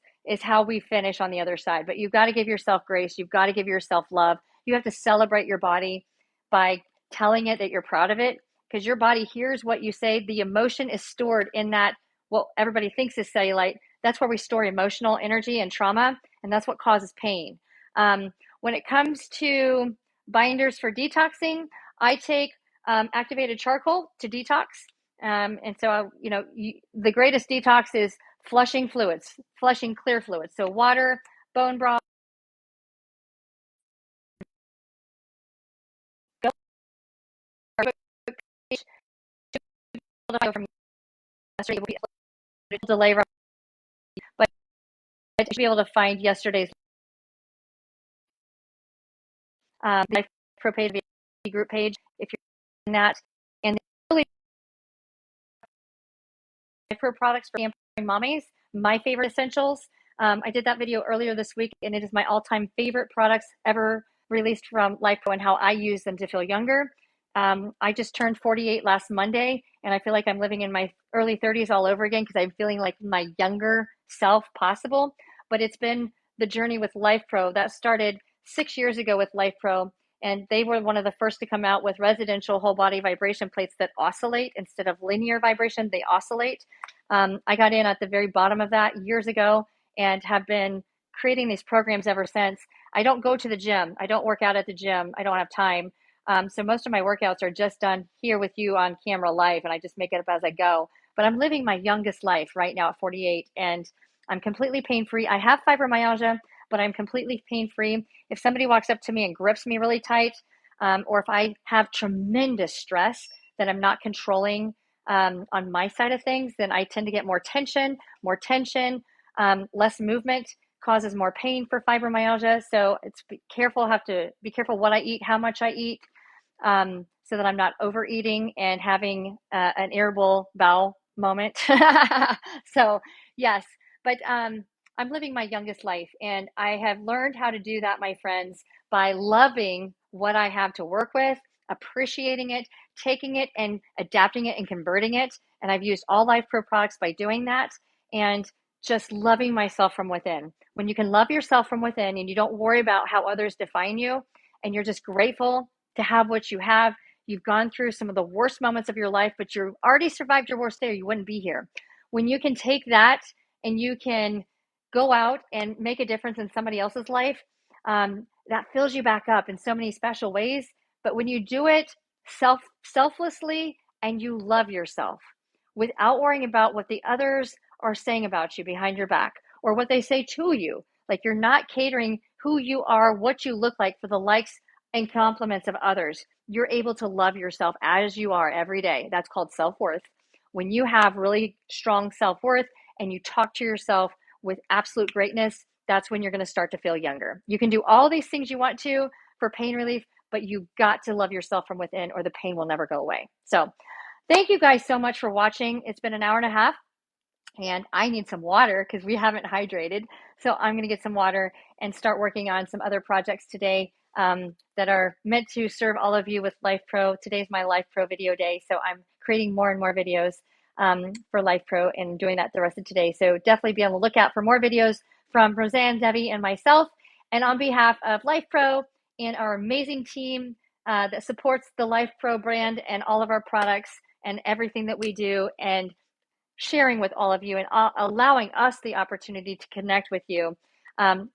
how we finish on the other side. But you've got to give yourself grace. You've got to give yourself love. You have to celebrate your body by telling it that you're proud of it, because your body hears what you say. The emotion is stored in that, what everybody thinks is cellulite. That's where we store emotional energy and trauma, and that's what causes pain. When it comes to binders for detoxing, I take activated charcoal to detox. And so, the greatest detox is flushing fluids, flushing clear fluids. So water, bone broth, from delay, but to be able to find yesterday's life pro page group page if you're in that, and really pro products for empowering mommies, my favorite essentials. I did that video earlier this week, and it is my all-time favorite products ever released from LifePro and how I use them to feel younger. I just turned 48 last Monday, and I feel like I'm living in my early 30s all over again because I'm feeling like my younger self possible. But it's been the journey with LifePro that started 6 years ago with LifePro, and they were one of the first to come out with residential whole body vibration plates that oscillate instead of linear vibration. They oscillate. I got in at the very bottom of that years ago and have been creating these programs ever since. I don't go to the gym. I don't work out at the gym. I don't have time. So most of my workouts are just done here with you on camera live, and I just make it up as I go. But I'm living my youngest life right now at 48, and I'm completely pain-free. I have fibromyalgia, but I'm completely pain-free. If somebody walks up to me and grips me really tight, or if I have tremendous stress that I'm not controlling on my side of things, then I tend to get more tension, less movement causes more pain for fibromyalgia. So be careful what I eat, how much I eat, so that I'm not overeating and having an irritable bowel moment. So yes, but I'm living my youngest life, and I have learned how to do that, my friends, by loving what I have to work with, appreciating it, taking it and adapting it and converting it. And I've used all LifePro products by doing that, and just loving myself from within. When you can love yourself from within and you don't worry about how others define you, and you're just grateful to have what you have. You've gone through some of the worst moments of your life, but you already survived your worst day, or you wouldn't be here. When you can take that and you can go out and make a difference in somebody else's life, that fills you back up in so many special ways. But when you do it selflessly and you love yourself without worrying about what the others are saying about you behind your back or what they say to you, like you're not catering who you are, what you look like for the likes and compliments of others, you're able to love yourself as you are every day. That's called self-worth. When you have really strong self-worth and you talk to yourself with absolute greatness, that's when you're going to start to feel younger. You can do all these things you want to for pain relief, but you've got to love yourself from within, or the pain will never go away. So thank you guys so much for watching. It's been an hour and a half, and I need some water because we haven't hydrated. So I'm going to get some water and start working on some other projects today that are meant to serve all of you with LifePro. Today's my LifePro video day, so I'm creating more and more videos for LifePro and doing that the rest of today. So definitely be on the lookout for more videos from Roseanne, Debbie, and myself. And on behalf of LifePro and our amazing team that supports the LifePro brand and all of our products and everything that we do, and sharing with all of you, and allowing us the opportunity to connect with you.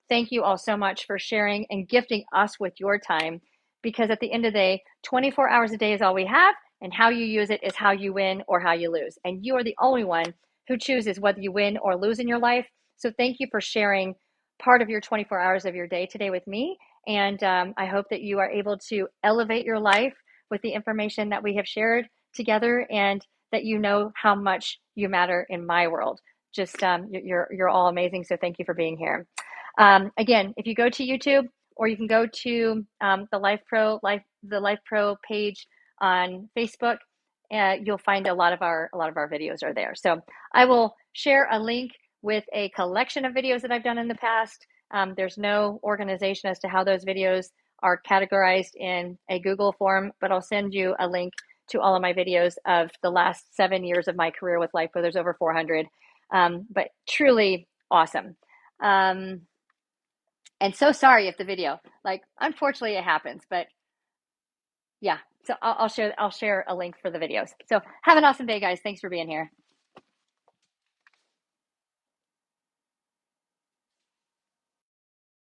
Thank you all so much for sharing and gifting us with your time, because at the end of the day, 24 hours a day is all we have, and how you use it is how you win or how you lose. And you are the only one who chooses whether you win or lose in your life. So thank you for sharing part of your 24 hours of your day today with me. And I hope that you are able to elevate your life with the information that we have shared together, and that you know how much you matter in my world. Just you're all amazing. So thank you for being here. Again, if you go to YouTube, or you can go to the Life Pro page on Facebook, you'll find a lot of our videos are there. So I will share a link with a collection of videos that I've done in the past. There's no organization as to how those videos are categorized in a Google form, but I'll send you a link to all of my videos of the last 7 years of my career with Life Pro. There's over 400, but truly awesome. And so sorry if the video, like, unfortunately it happens, but yeah. So I'll share a link for the videos. So have an awesome day, guys. Thanks for being here.